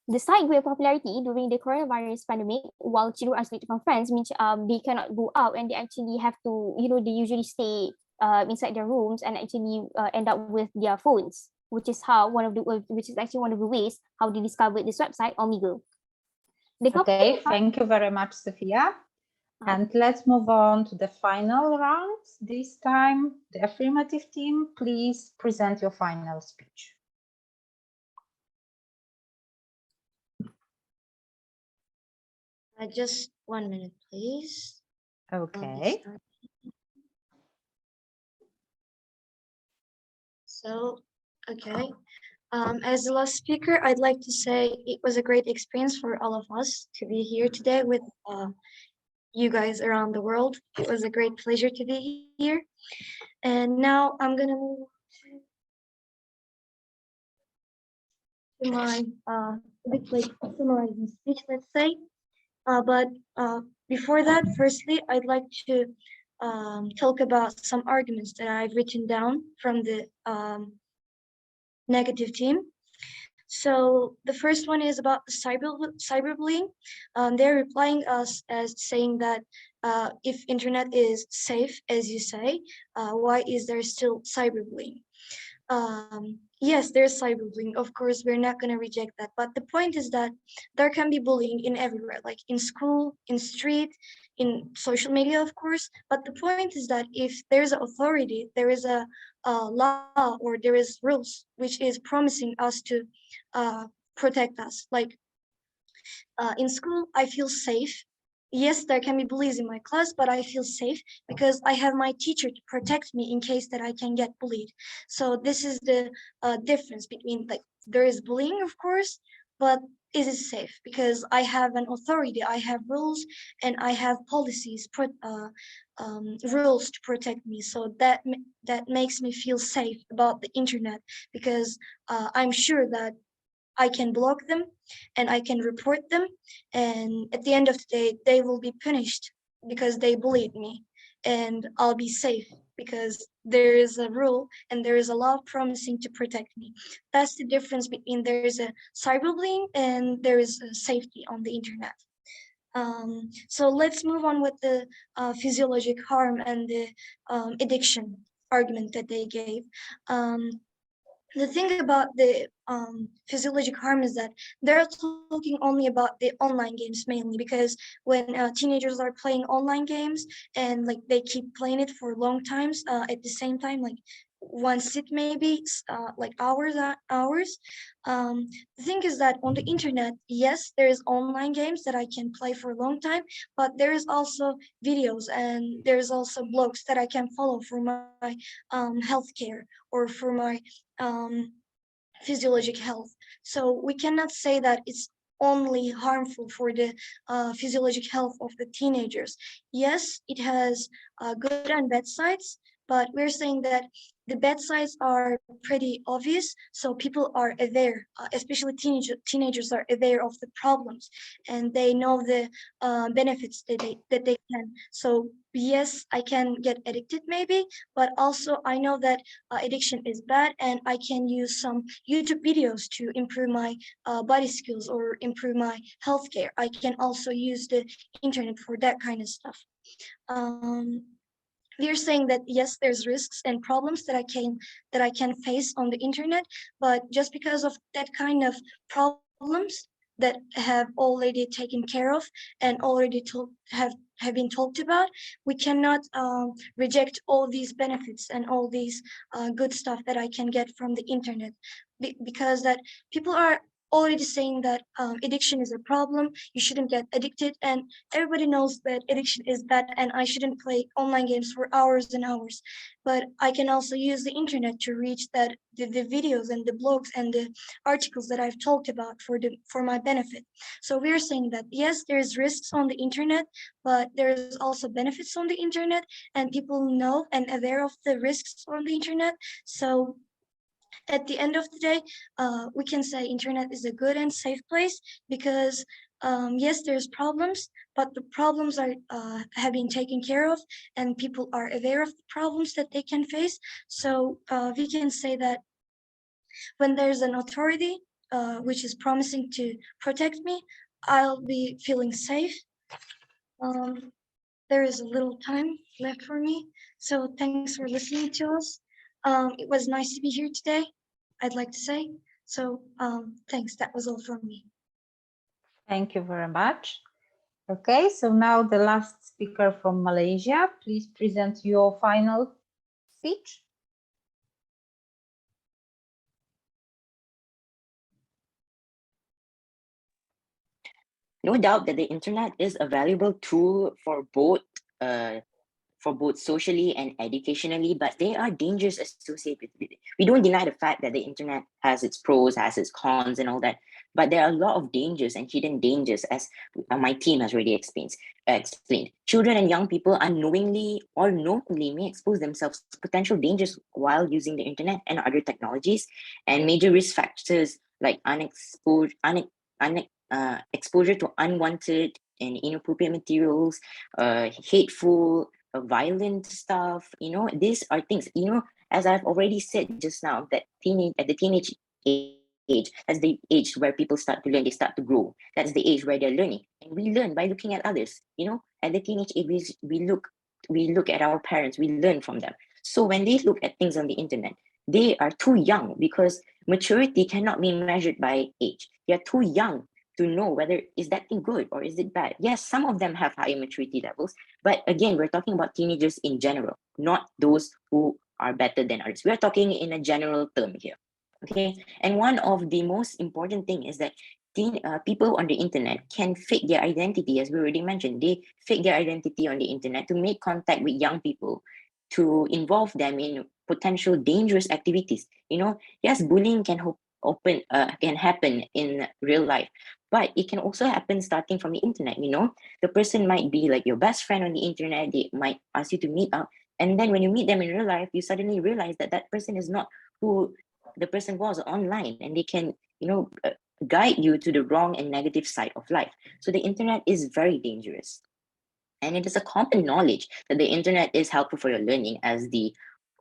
The site grew in popularity during the coronavirus pandemic, while children are isolated from friends, means they cannot go out and they actually have to, they usually stay inside their rooms and actually end up with their phones, which is actually one of the ways how they discovered this website, Omegle. Okay, thank you very much, Sophia. And let's move on to the final round. This time, the affirmative team, please present your final speech. Just 1 minute, please. Okay. So, okay. As the last speaker, I'd like to say it was a great experience for all of us to be here today with you guys around the world. It was a great pleasure to be here. And now I'm gonna move to my summarizing speech, let's say. But before that, firstly, I'd like to talk about some arguments that I've written down from the negative team. So the first one is about the cyberbullying. They're replying us as saying that if internet is safe, as you say, why is there still cyberbullying? Yes, there's cyberbullying. Of course, we're not going to reject that. But the point is that there can be bullying in everywhere, like in school, in street, in social media, of course. But the point is that if there's an authority, there is a law or there is rules, which is promising us to protect us. Like in school, I feel safe. Yes, there can be bullies in my class, but I feel safe because I have my teacher to protect me in case that I can get bullied. So this is the difference between, like, there is bullying, of course, but it is safe because I have an authority, I have rules, and I have policies, rules to protect me. So that makes me feel safe about the internet because I'm sure that I can block them and I can report them. And at the end of the day, they will be punished because they bullied me, and I'll be safe because there is a rule and there is a law promising to protect me. That's the difference between there is a cyberbullying and there is a safety on the internet. So let's move on with the physiologic harm and the addiction argument that they gave. The thing about the physiologic harm is that they're talking only about the online games mainly, because when teenagers are playing online games and like they keep playing it for long times at the same time, like one sit maybe like hours. The thing is that on the internet, yes, there is online games that I can play for a long time, but there is also videos and there's also blogs that I can follow for my healthcare or for my physiologic health. So we cannot say that it's only harmful for the physiologic health of the teenagers. Yes, it has good and bad sides, but we're saying that the bad sides are pretty obvious, so people are aware, especially teenagers are aware of the problems, and they know the benefits that they can. So yes, I can get addicted maybe, but also I know that addiction is bad, and I can use some YouTube videos to improve my body skills or improve my healthcare. I can also use the internet for that kind of stuff. We are saying that yes, there's risks and problems that I can face on the internet, but just because of that kind of problems, that have already taken care of and already have been talked about. We cannot reject all these benefits and all these good stuff that I can get from the internet, because that people are already saying that addiction is a problem, you shouldn't get addicted, and everybody knows that addiction is bad and I shouldn't play online games for hours and hours. But I can also use the internet to reach the videos and the blogs and the articles that I've talked about for my benefit. So we're saying that yes, there's risks on the internet, but there's also benefits on the internet, and people know and aware of the risks on the internet. So at the end of the day, we can say internet is a good and safe place because yes, there's problems, but the problems are have been taken care of, and people are aware of the problems that they can face. So we can say that when there's an authority which is promising to protect me, I'll be feeling safe. There is a little time left for me, so thanks for listening to us. It was nice to be here today, I'd like to say. So thanks, that was all from me. Thank you very much. Okay, so now the last speaker from Malaysia, please present your final speech. No doubt that the internet is a valuable tool for both socially and educationally, but there are dangers associated with it. We don't deny the fact that the internet has its pros, has its cons and all that, but there are a lot of dangers and hidden dangers, as my team has already explained. Children and young people unknowingly or knowingly may expose themselves to potential dangers while using the internet and other technologies, and major risk factors like exposure to unwanted and inappropriate materials, hateful, violent stuff. These are things, as I've already said just now, that at the teenage age, that's the age where people start to learn, they start to grow. That's the age where they're learning. And we learn by looking at others. At the teenage age, we look at our parents, we learn from them. So when they look at things on the internet, they are too young, because maturity cannot be measured by age. They are too young to know whether is that thing good or is it bad. Yes, some of them have higher maturity levels, but again, we're talking about teenagers in general, not those who are better than others. We're talking in a general term here. Okay, and one of the most important thing is that people on the internet can fake their identity, as we already mentioned. They fake their identity on the internet to make contact with young people, to involve them in potential dangerous activities. Yes, bullying can happen in real life, but it can also happen starting from the internet. The person might be like your best friend on the internet. They might ask you to meet up, and then when you meet them in real life, you suddenly realize that that person is not who the person was online, and they can guide you to the wrong and negative side of life. So the internet is very dangerous, and it is a common knowledge that the internet is helpful for your learning, as the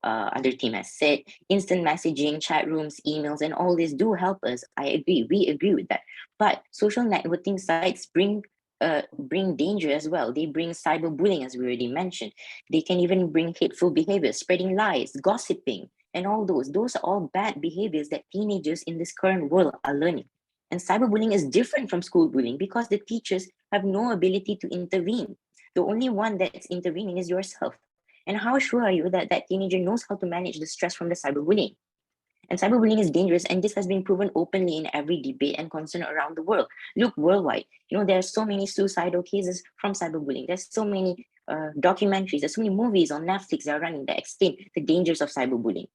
other team has said. Instant messaging, chat rooms, emails, and all this do help us. I agree. We agree with that. But social networking sites bring danger as well. They bring cyberbullying, as we already mentioned. They can even bring hateful behaviors, spreading lies, gossiping, and all those. Those are all bad behaviors that teenagers in this current world are learning. And cyberbullying is different from school bullying because the teachers have no ability to intervene. The only one that's intervening is yourself. And how sure are you that that teenager knows how to manage the stress from the cyberbullying? And cyberbullying is dangerous, and this has been proven openly in every debate and concern around the world. Look worldwide. There are so many suicidal cases from cyberbullying. There's so many documentaries, there's so many movies on Netflix that are running that explain the dangers of cyberbullying.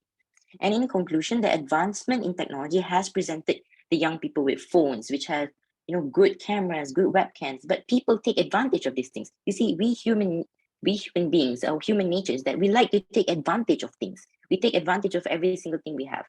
And in conclusion, the advancement in technology has presented the young people with phones, which have good cameras, good webcams, but people take advantage of these things. You see, we human beings, our human nature is that we like to take advantage of things. We take advantage of every single thing we have.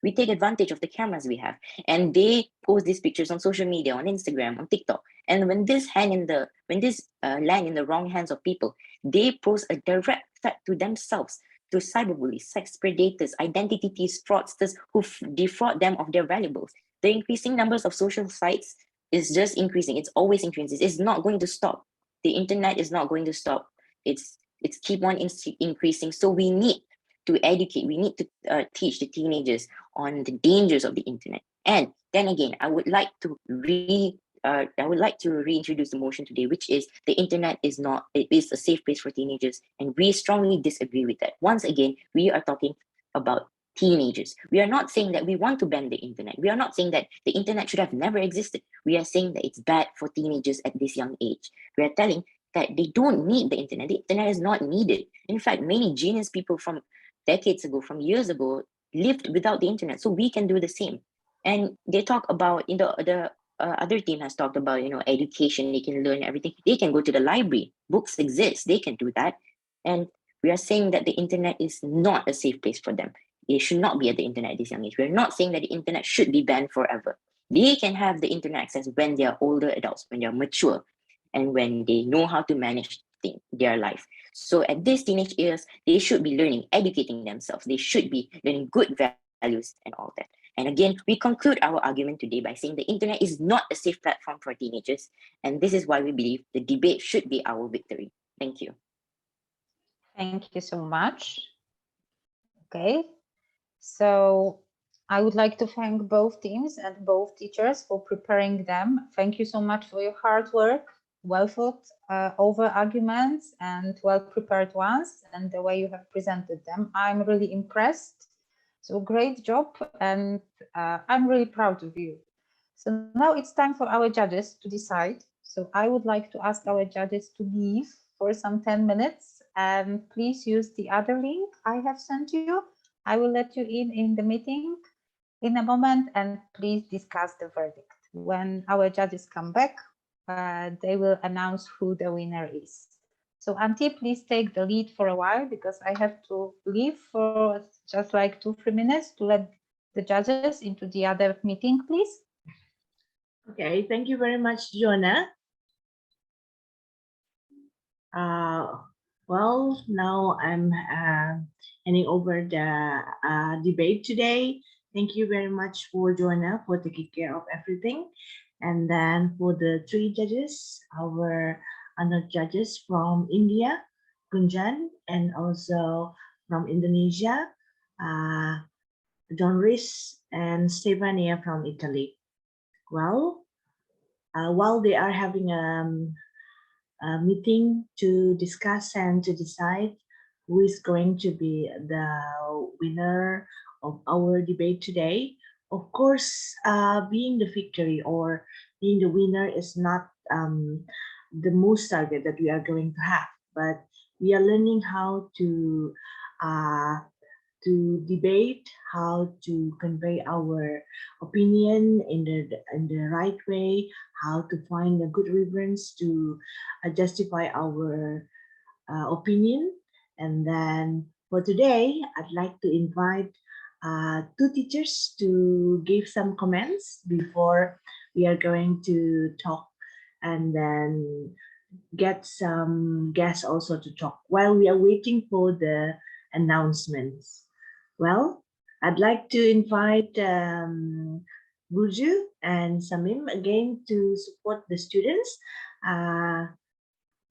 We take advantage of the cameras we have, and they post these pictures on social media, on Instagram, on TikTok. And when this land in the wrong hands of people, they pose a direct threat to themselves, to cyberbullies, sex predators, identity thieves, fraudsters who defraud them of their valuables. The increasing numbers of social sites is just increasing. It's always increasing. It's not going to stop. The internet is not going to stop. It's keep on increasing. So we need to educate. We need to teach the teenagers on the dangers of the internet. And then again, I would like to reintroduce the motion today, which is the internet is not, it is a safe place for teenagers, and we strongly disagree with that. Once again, we are talking about teenagers. We are not saying that we want to ban the internet. We are not saying that the internet should have never existed. We are saying that it's bad for teenagers at this young age. We are telling that they don't need the internet. The internet is not needed. In fact, many genius people from decades ago, from years ago, lived without the internet. So we can do the same. And they talk about, the other team has talked about, education. They can learn everything. They can go to the library. Books exist. They can do that. And we are saying that the internet is not a safe place for them. They should not be at the internet at this young age. We're not saying that the internet should be banned forever. They can have the internet access when they are older adults, when they are mature, and when they know how to manage their life. So at this teenage years, they should be learning, educating themselves. They should be learning good values and all that. And again, we conclude our argument today by saying the internet is not a safe platform for teenagers. And this is why we believe the debate should be our victory. Thank you. Thank you so much. Okay, so I would like to thank both teams and both teachers for preparing them. Thank you so much for your hard work, well thought over arguments and well prepared ones, and the way you have presented them. I'm really impressed. So great job, and I'm really proud of you. So now it's time for our judges to decide. So I would like to ask our judges to leave for some 10 minutes, and please use the other link I have sent you. I will let you in the meeting in a moment, and please discuss the verdict. When our judges come back, they will announce who the winner is. So Auntie, please take the lead for a while, because I have to leave for just like 2-3 minutes to let the judges into the other meeting, please. Okay, thank you very much, Jonah. Well, now I'm handing over the debate today. Thank you very much for Jonah for taking care of everything. And then for the 3 judges, our other judges from India, Gunjan, and also from Indonesia, John Rhys and Stefania from Italy. Well, while they are having a meeting to discuss and to decide who is going to be the winner of our debate today. Of course, being the victory or being the winner is not the most target that we are going to have, but we are learning how to debate, how to convey our opinion in the right way, how to find a good reference to justify our opinion. And then for today, I'd like to invite 2 teachers to give some comments before we are going to talk, and then get some guests also to talk while we are waiting for the announcements. Well, I'd like to invite Burju and Samim again to support the students,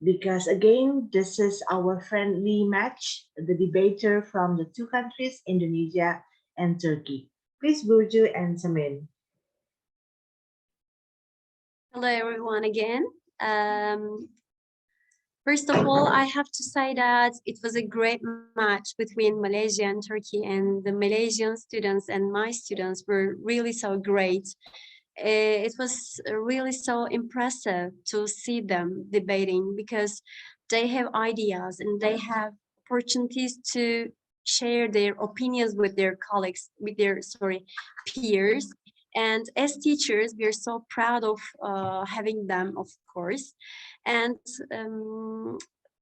because again, this is our friendly match, the debater from the 2 countries, Indonesia and Turkey. Please, Burju and Samim. Hello, everyone again. First of all, I have to say that it was a great match between Malaysia and Turkey, and the Malaysian students and my students were really so great. It was really so impressive to see them debating, because they have ideas and they have opportunities to share their opinions with their colleagues, with their peers. And as teachers, we are so proud of having them, of course. And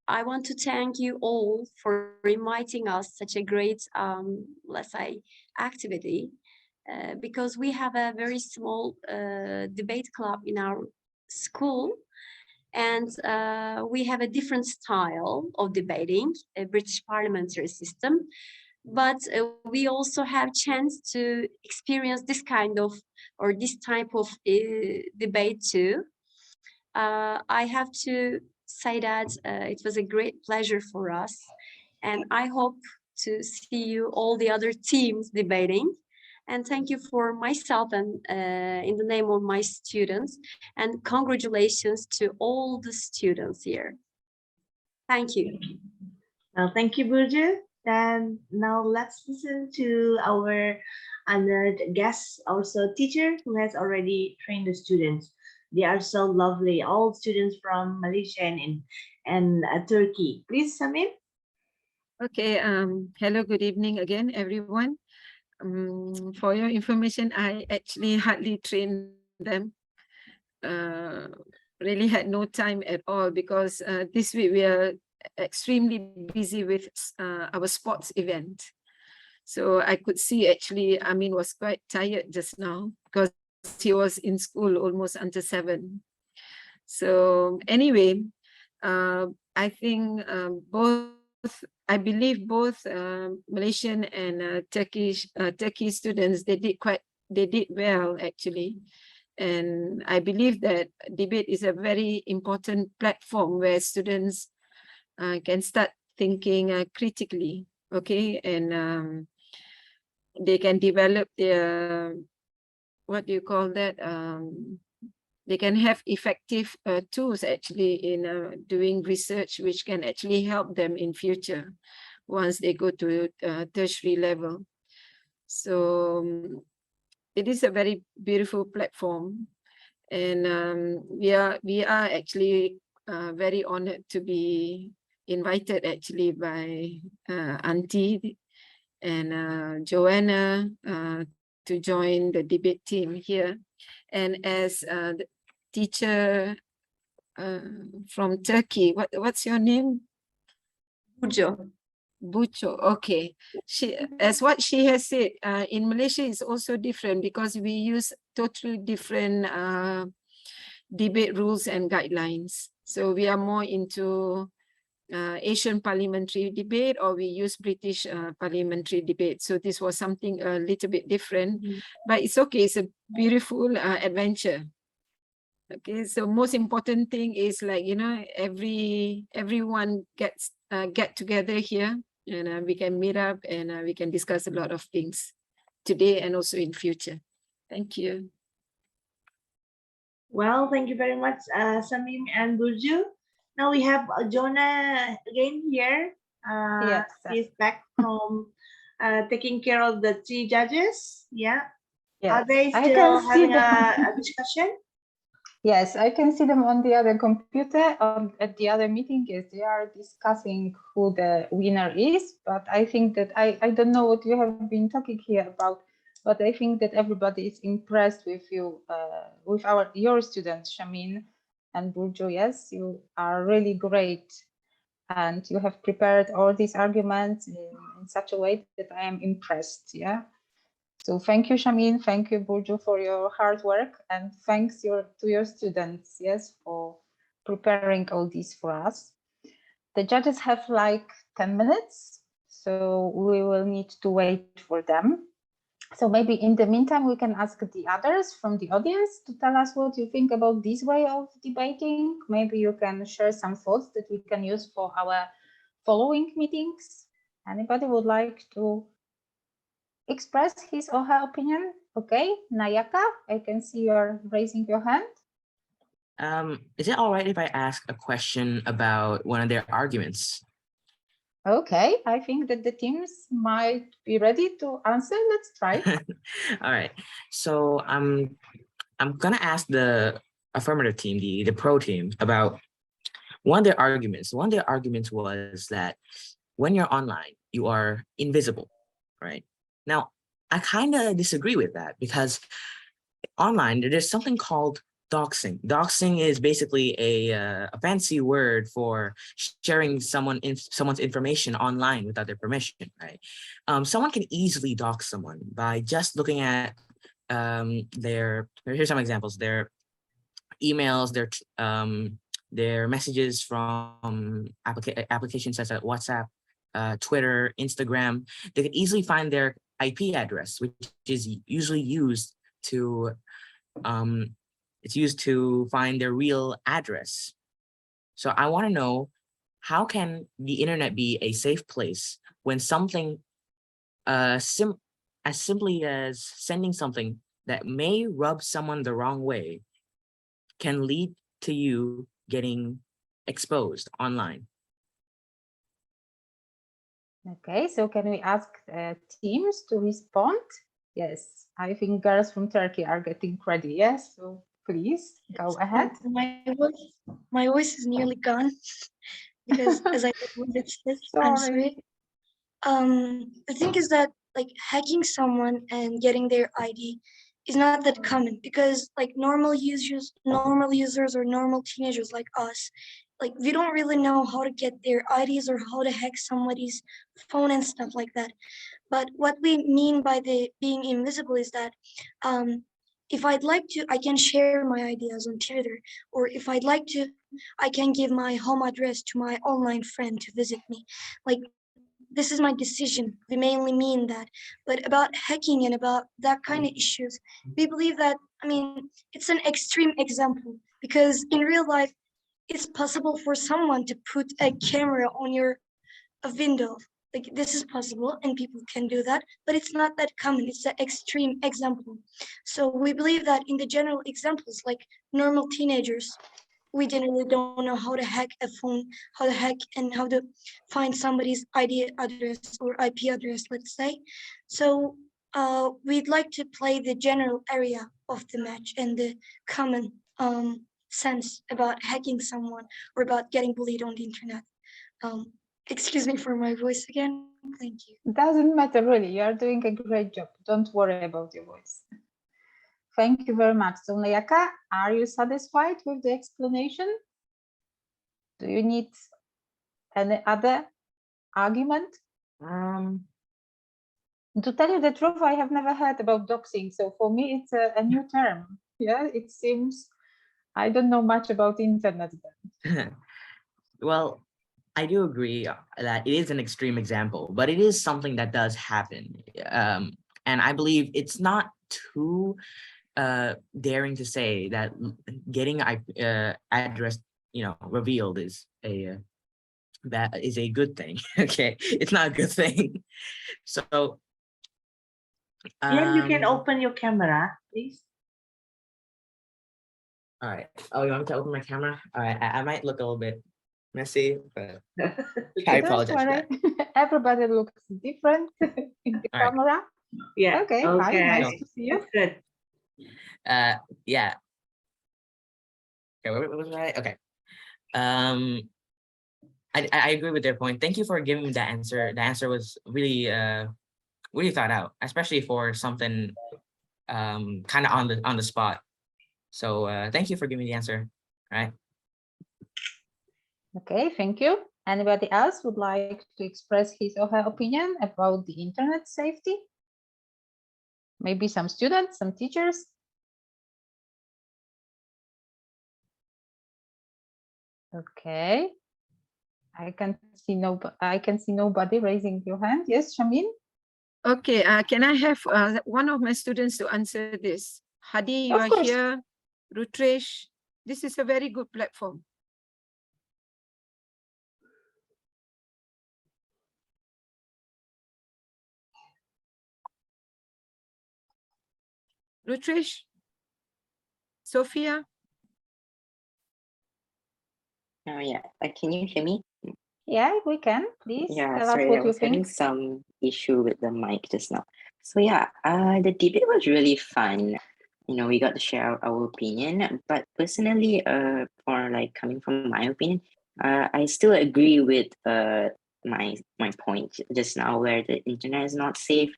I want to thank you all for inviting us such a great, let's say, activity, because we have a very small debate club in our school, and we have a different style of debating, a British parliamentary system. But we also have chance to experience this kind of, or this type of debate too. I have to say that it was a great pleasure for us, and I hope to see you all the other teams debating. And thank you for myself and in the name of my students. And congratulations to all the students here. Thank you. Well, thank you, Burju. Then now let's listen to our honored guest, also teacher, who has already trained the students. They are so lovely, all students from Malaysia and Turkey. Please, Samim. Okay, hello, good evening again, everyone. For your information, I actually hardly trained them. Really had no time at all because this week we are extremely busy with our sports event. So I could see actually Amin was quite tired just now because he was in school almost until 7. So anyway, I think I believe both Malaysian and Turkey students, they did well actually. And I believe that debate is a very important platform where students can start thinking critically, okay? And they can develop their, what do you call that? They can have effective tools actually in doing research, which can actually help them in future once they go to tertiary level. So it is a very beautiful platform, and we are actually very honored to be invited actually by Auntie and Joanna to join the debate team here. And as the teacher from Turkey, what's your name? Bujo. Bucho, okay. As what she has said, in Malaysia it's also different because we use totally different debate rules and guidelines. So we are more into Asian parliamentary debate, or we use British parliamentary debate. So this was something a little bit different, but it's okay. It's a beautiful adventure. Okay, so most important thing is, like, you know, everyone get together here, and we can meet up and we can discuss a lot of things today and also in future. Thank you. Well, thank you very much, Samim and Burju. Now we have Jonah again here. Yes. He's back from taking care of the 3 judges. Yeah. Yes. Are they I still can see having them. a discussion? Yes, I can see them on the other computer. At the other meeting, yes, they are discussing who the winner is. But I think that I don't know what you have been talking here about, but I think that everybody is impressed with you, with your students, Shamin and Burjo. Yes, you are really great, and you have prepared all these arguments in such a way that I am impressed. Yeah. So thank you, Shamin. Thank you, Burju, for your hard work, and thanks to your students, yes, for preparing all this for us. The judges have like 10 minutes, so we will need to wait for them. So maybe in the meantime, we can ask the others from the audience to tell us what you think about this way of debating. Maybe you can share some thoughts that we can use for our following meetings. Anybody would like to express his or her opinion? Okay, Nayaka, I can see you're raising your hand. Is it all right if I ask a question about one of their arguments? Okay, I think that the teams might be ready to answer. Let's try. All right. So I'm gonna ask the affirmative team, the pro team, about one of their arguments. One of their arguments was that when you're online, you are invisible, right? Now, I kind of disagree with that because online there's something called doxing. Doxing is basically a fancy word for sharing someone's information online without their permission, right? Someone can easily dox someone by just looking at here's some examples: their emails, their messages from applications such as WhatsApp, Twitter, Instagram. They can easily find their IP address, which is usually used to find their real address. So I want to know, how can the internet be a safe place when something as simply as sending something that may rub someone the wrong way can lead to you getting exposed online. Okay, so can we ask teams to respond? Yes, I think girls from Turkey are getting ready. Yes, so please go ahead. My voice is nearly gone because as I answer Sorry. it. The thing is that like hacking someone and getting their ID is not that common because like normal users or normal teenagers like us, like we don't really know how to get their IDs or how to hack somebody's phone and stuff like that. But what we mean by the being invisible is that if I'd like to, I can share my ideas on Twitter, or if I'd like to, I can give my home address to my online friend to visit me. Like this is my decision. We mainly mean that. But about hacking and about that kind of issues, we believe that, I mean, it's an extreme example because in real life, it's possible for someone to put a camera on a window. Like this is possible and people can do that, but it's not that common. It's an extreme example. So we believe that in the general examples, like normal teenagers, we generally don't know how to hack a phone, how to hack and how to find somebody's ID address or IP address, let's say. So we'd like to play the general area of the match and the common sense about hacking someone or about getting bullied on the internet. Um, excuse me for my voice again. Thank you. Doesn't matter really. You are doing a great job. Don't worry about your voice. Thank you very much. So Nayaka, are you satisfied with the explanation? Do you need any other argument? To tell you the truth, I have never heard about doxing. So for me, it's a new term. Yeah, it seems I don't know much about internet. Well, I do agree that it is an extreme example, but it is something that does happen. And I believe it's not too daring to say that getting address, revealed is a good thing. Okay, it's not a good thing. So Yeah, you can open your camera, please. All right. Oh, you want me to open my camera? All right. I might look a little bit messy, but I apologize for that. Everybody looks different in the All right. camera. Yeah. Okay. Hi. Nice So, to see you. Good. yeah. Okay. What was I? Okay. I agree with their point. Thank you for giving me that answer. The answer was really really thought out, especially for something kind of on the spot. So thank you for giving me the answer. All right. Okay, thank you. Anybody else would like to express his or her opinion about the internet safety? Maybe some students, some teachers? Okay. I can see nobody raising your hand. Yes, Shamin? Okay, can I have one of my students to answer this? Hadi, you Of are course. here. Rutresh, this is a very good platform. Rutresh, Sophia. Oh yeah, can you hear me? Yeah, we can. Please Yeah, tell us sorry, I what you was having think. some issue with the mic just now. So yeah, the debate was really fun. You know, we got to share our opinion, but personally, for like coming from my opinion, I still agree with my point just now where the internet is not safe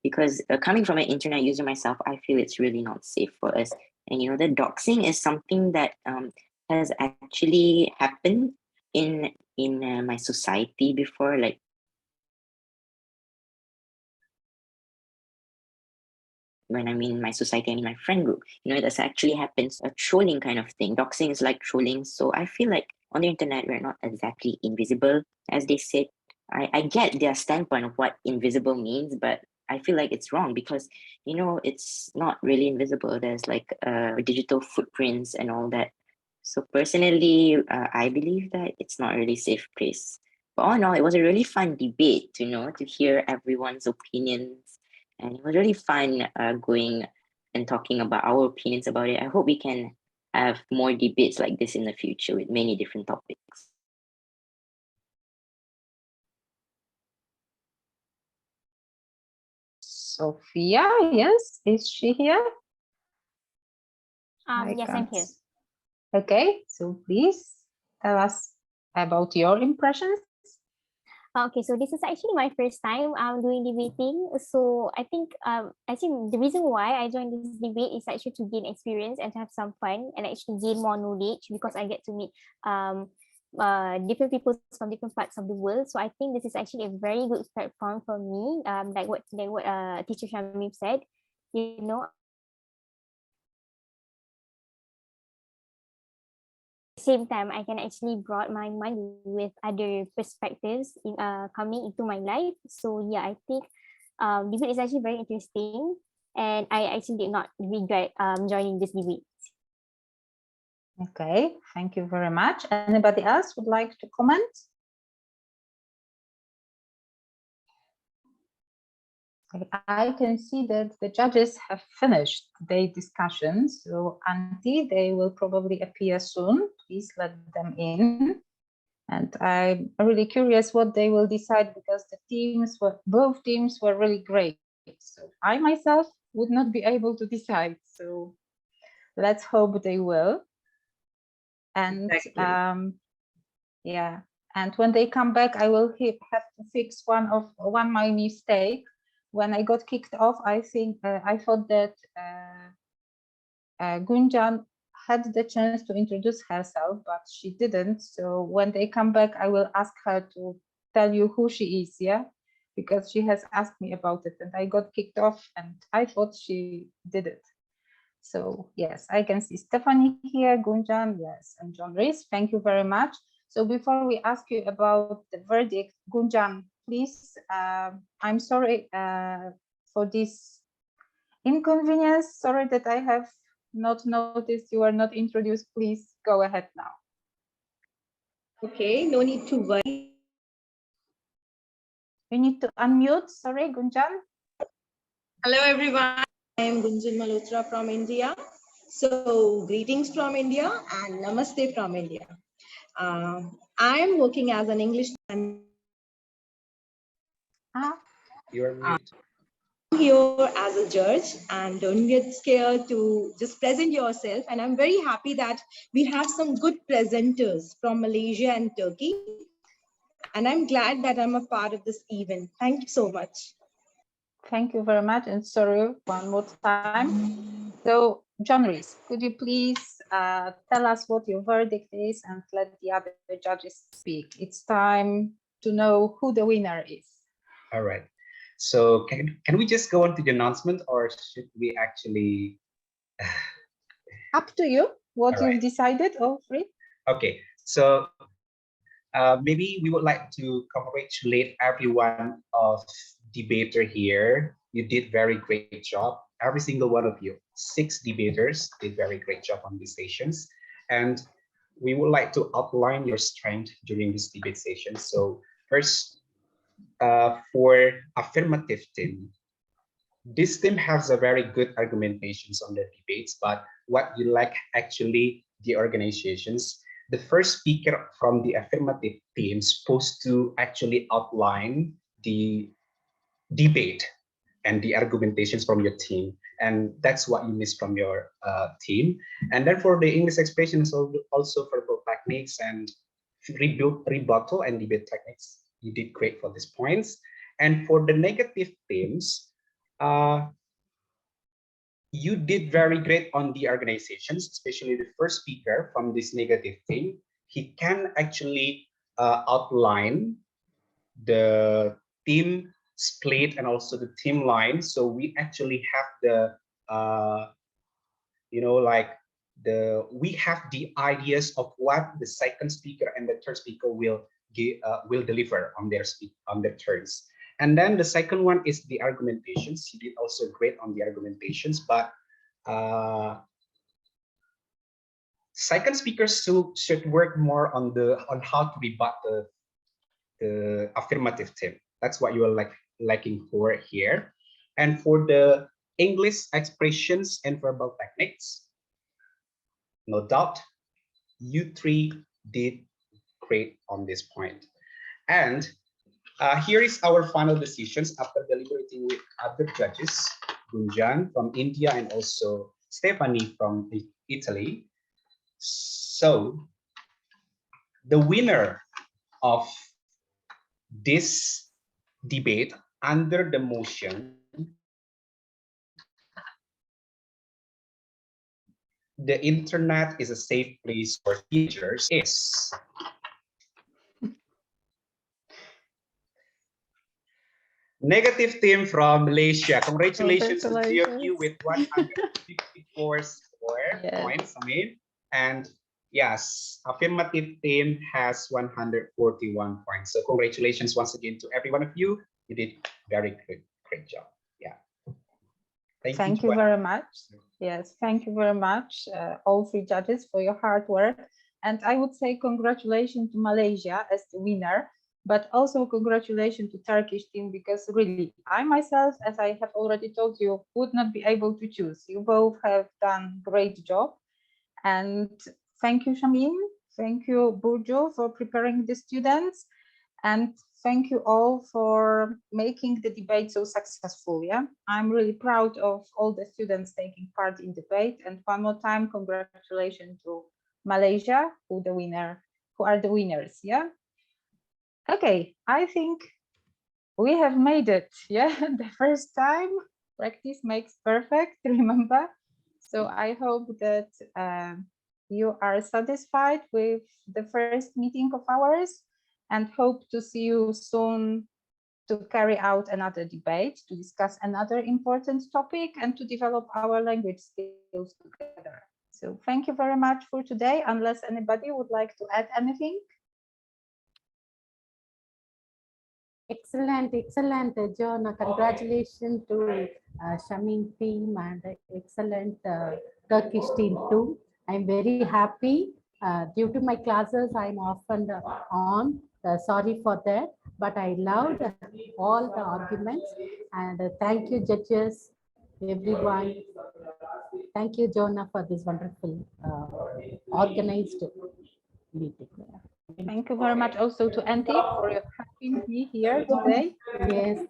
because coming from an internet user myself, I feel it's really not safe for us. And you know, the doxing is something that has actually happened in my society before, like when I mean my society, I mean my friend group. You know, that's actually happens, a trolling kind of thing. Doxing is like trolling. So I feel like on the internet, we're not exactly invisible, as they said. I get their standpoint of what invisible means, but I feel like it's wrong because, you know, it's not really invisible. There's like digital footprints and all that. So personally, I believe that it's not really safe place. But all in all, it was a really fun debate, you know, to hear everyone's opinions and it was really fun going and talking about our opinions about it. I hope we can have more debates like this in the future with many different topics. Sophia, yes, is she here? I Yes, I'm here. Okay, so please tell us about your impressions. Okay, so this is actually my first time doing debating. So I think the reason why I joined this debate is actually to gain experience and to have some fun and actually gain more knowledge, because I get to meet different people from different parts of the world. So I think this is actually a very good platform for me. Like what Teacher Shamim said, you know, same time I can actually broaden my mind with other perspectives in coming into my life. So yeah, I think debate is actually very interesting, and I actually did not regret joining this debate. Okay, thank you very much. Anybody else would like to comment? I can see that the judges have finished their discussion. So Auntie, they will probably appear soon. Please let them in. And I'm really curious what they will decide, because both teams were really great. So I myself would not be able to decide. So let's hope they will. And Exactly. yeah, and when they come back, I will have to fix one my mistake. When I got kicked off, I thought that Gunjan had the chance to introduce herself, but she didn't. So when they come back, I will ask her to tell you who she is, yeah? Because she has asked me about it and I got kicked off and I thought she did it. So yes, I can see Stephanie here, Gunjan, yes, and John Rees. Thank you very much. So before we ask you about the verdict, Gunjan, please, I'm sorry for this inconvenience. Sorry that I have not noticed you are not introduced. Please go ahead now. Okay, no need to worry. You need to unmute. Sorry, Gunjan. Hello, everyone. I am Gunjan Malhotra from India. So, greetings from India and namaste from India. I am working as an English. You are mute. Here as a judge, and don't get scared to just present yourself. And I'm very happy that we have some good presenters from Malaysia and Turkey. And I'm glad that I'm a part of this event. Thank you so much. Thank you very much. And sorry, one more time. So, John Rees, could you please tell us what your verdict is and let the other judges speak? It's time to know who the winner is. All right. So can we just go on to the announcement, or should we actually? Up to you. What you've decided, all three. Okay. So maybe we would like to congratulate everyone of debater here. You did very great job. Every single one of you, 6 debaters, did very great job on these sessions. And we would like to outline your strength during this debate session. So first, for affirmative team, this team has a very good argumentations on their debates, but what you like actually the organizations. The first speaker from the affirmative team is supposed to actually outline the debate and the argumentations from your team, and that's what you miss from your team. And then for the English expressions, also for both techniques and rebuttal and debate techniques, you did great for these points. And for the negative themes, you did very great on the organizations, especially the first speaker from this negative theme. He can actually outline the team split and also the team line. So we actually have the, we have the ideas of what the second speaker and the third speaker will deliver on their turns. And then the second one is the argumentations. He did also great on the argumentations, but second speakers should work more on how to rebut the affirmative team. That's what you are lacking for here. And for the English expressions and verbal techniques, no doubt, you three did great on this point. And here is our final decisions after deliberating with other judges, Gunjan from India and also Stephanie from Italy. So the winner of this debate under the motion, the internet is a safe place for teachers, is negative team from Malaysia. Congratulations to three of you with 154 points, I mean. And yes, affirmative team has 141 points. So congratulations once again to every one of you. You did very great job. Yeah. Thank you very much. Yes, thank you very much, all three judges, for your hard work. And I would say congratulations to Malaysia as the winner, but also congratulations to Turkish team, because really, I myself, as I have already told you, would not be able to choose. You both have done great job. And thank you, Shamin. Thank you, Burjo, for preparing the students. And thank you all for making the debate so successful. Yeah, I'm really proud of all the students taking part in debate. And one more time, congratulations to Malaysia, who are the winners. Yeah. Okay, I think we have made it. Yeah, the first time. Practice makes perfect, remember? So I hope that you are satisfied with the first meeting of ours, and hope to see you soon to carry out another debate, to discuss another important topic, and to develop our language skills together. So thank you very much for today, unless anybody would like to add anything. Excellent, Jonah. Congratulations to Shamin team and excellent Turkish team too. I'm very happy. Due to my classes, I'm often on. Sorry for that, but I loved all the arguments. And thank you, judges, everyone. Thank you, Jonah, for this wonderful organized meeting. Thank you very much also to Andy for having me here today. Yes.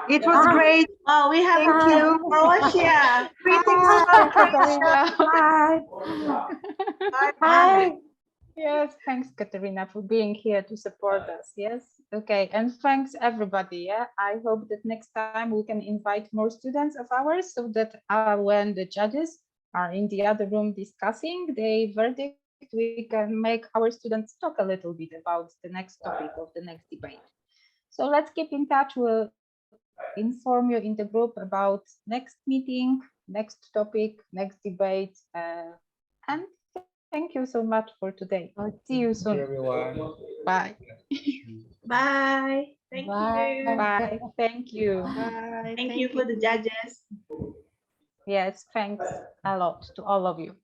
It was great. Oh, we have thank you, Croatia. Greetings from Croatia. Bye. Bye. Yes, thanks, Katerina, for being here to support us. Yes, okay, and thanks everybody. Yeah, I hope that next time we can invite more students of ours, so that when the judges are in the other room discussing the verdict, we can make our students talk a little bit about the next topic of the next debate. So let's keep in touch. We'll inform you in the group about next meeting, next topic, next debate, and thank you so much for today. See you soon. Everyone. Bye. Bye. Thank you. Bye. Thank you. Bye. Thank you for the judges. Yes, thanks a lot to all of you.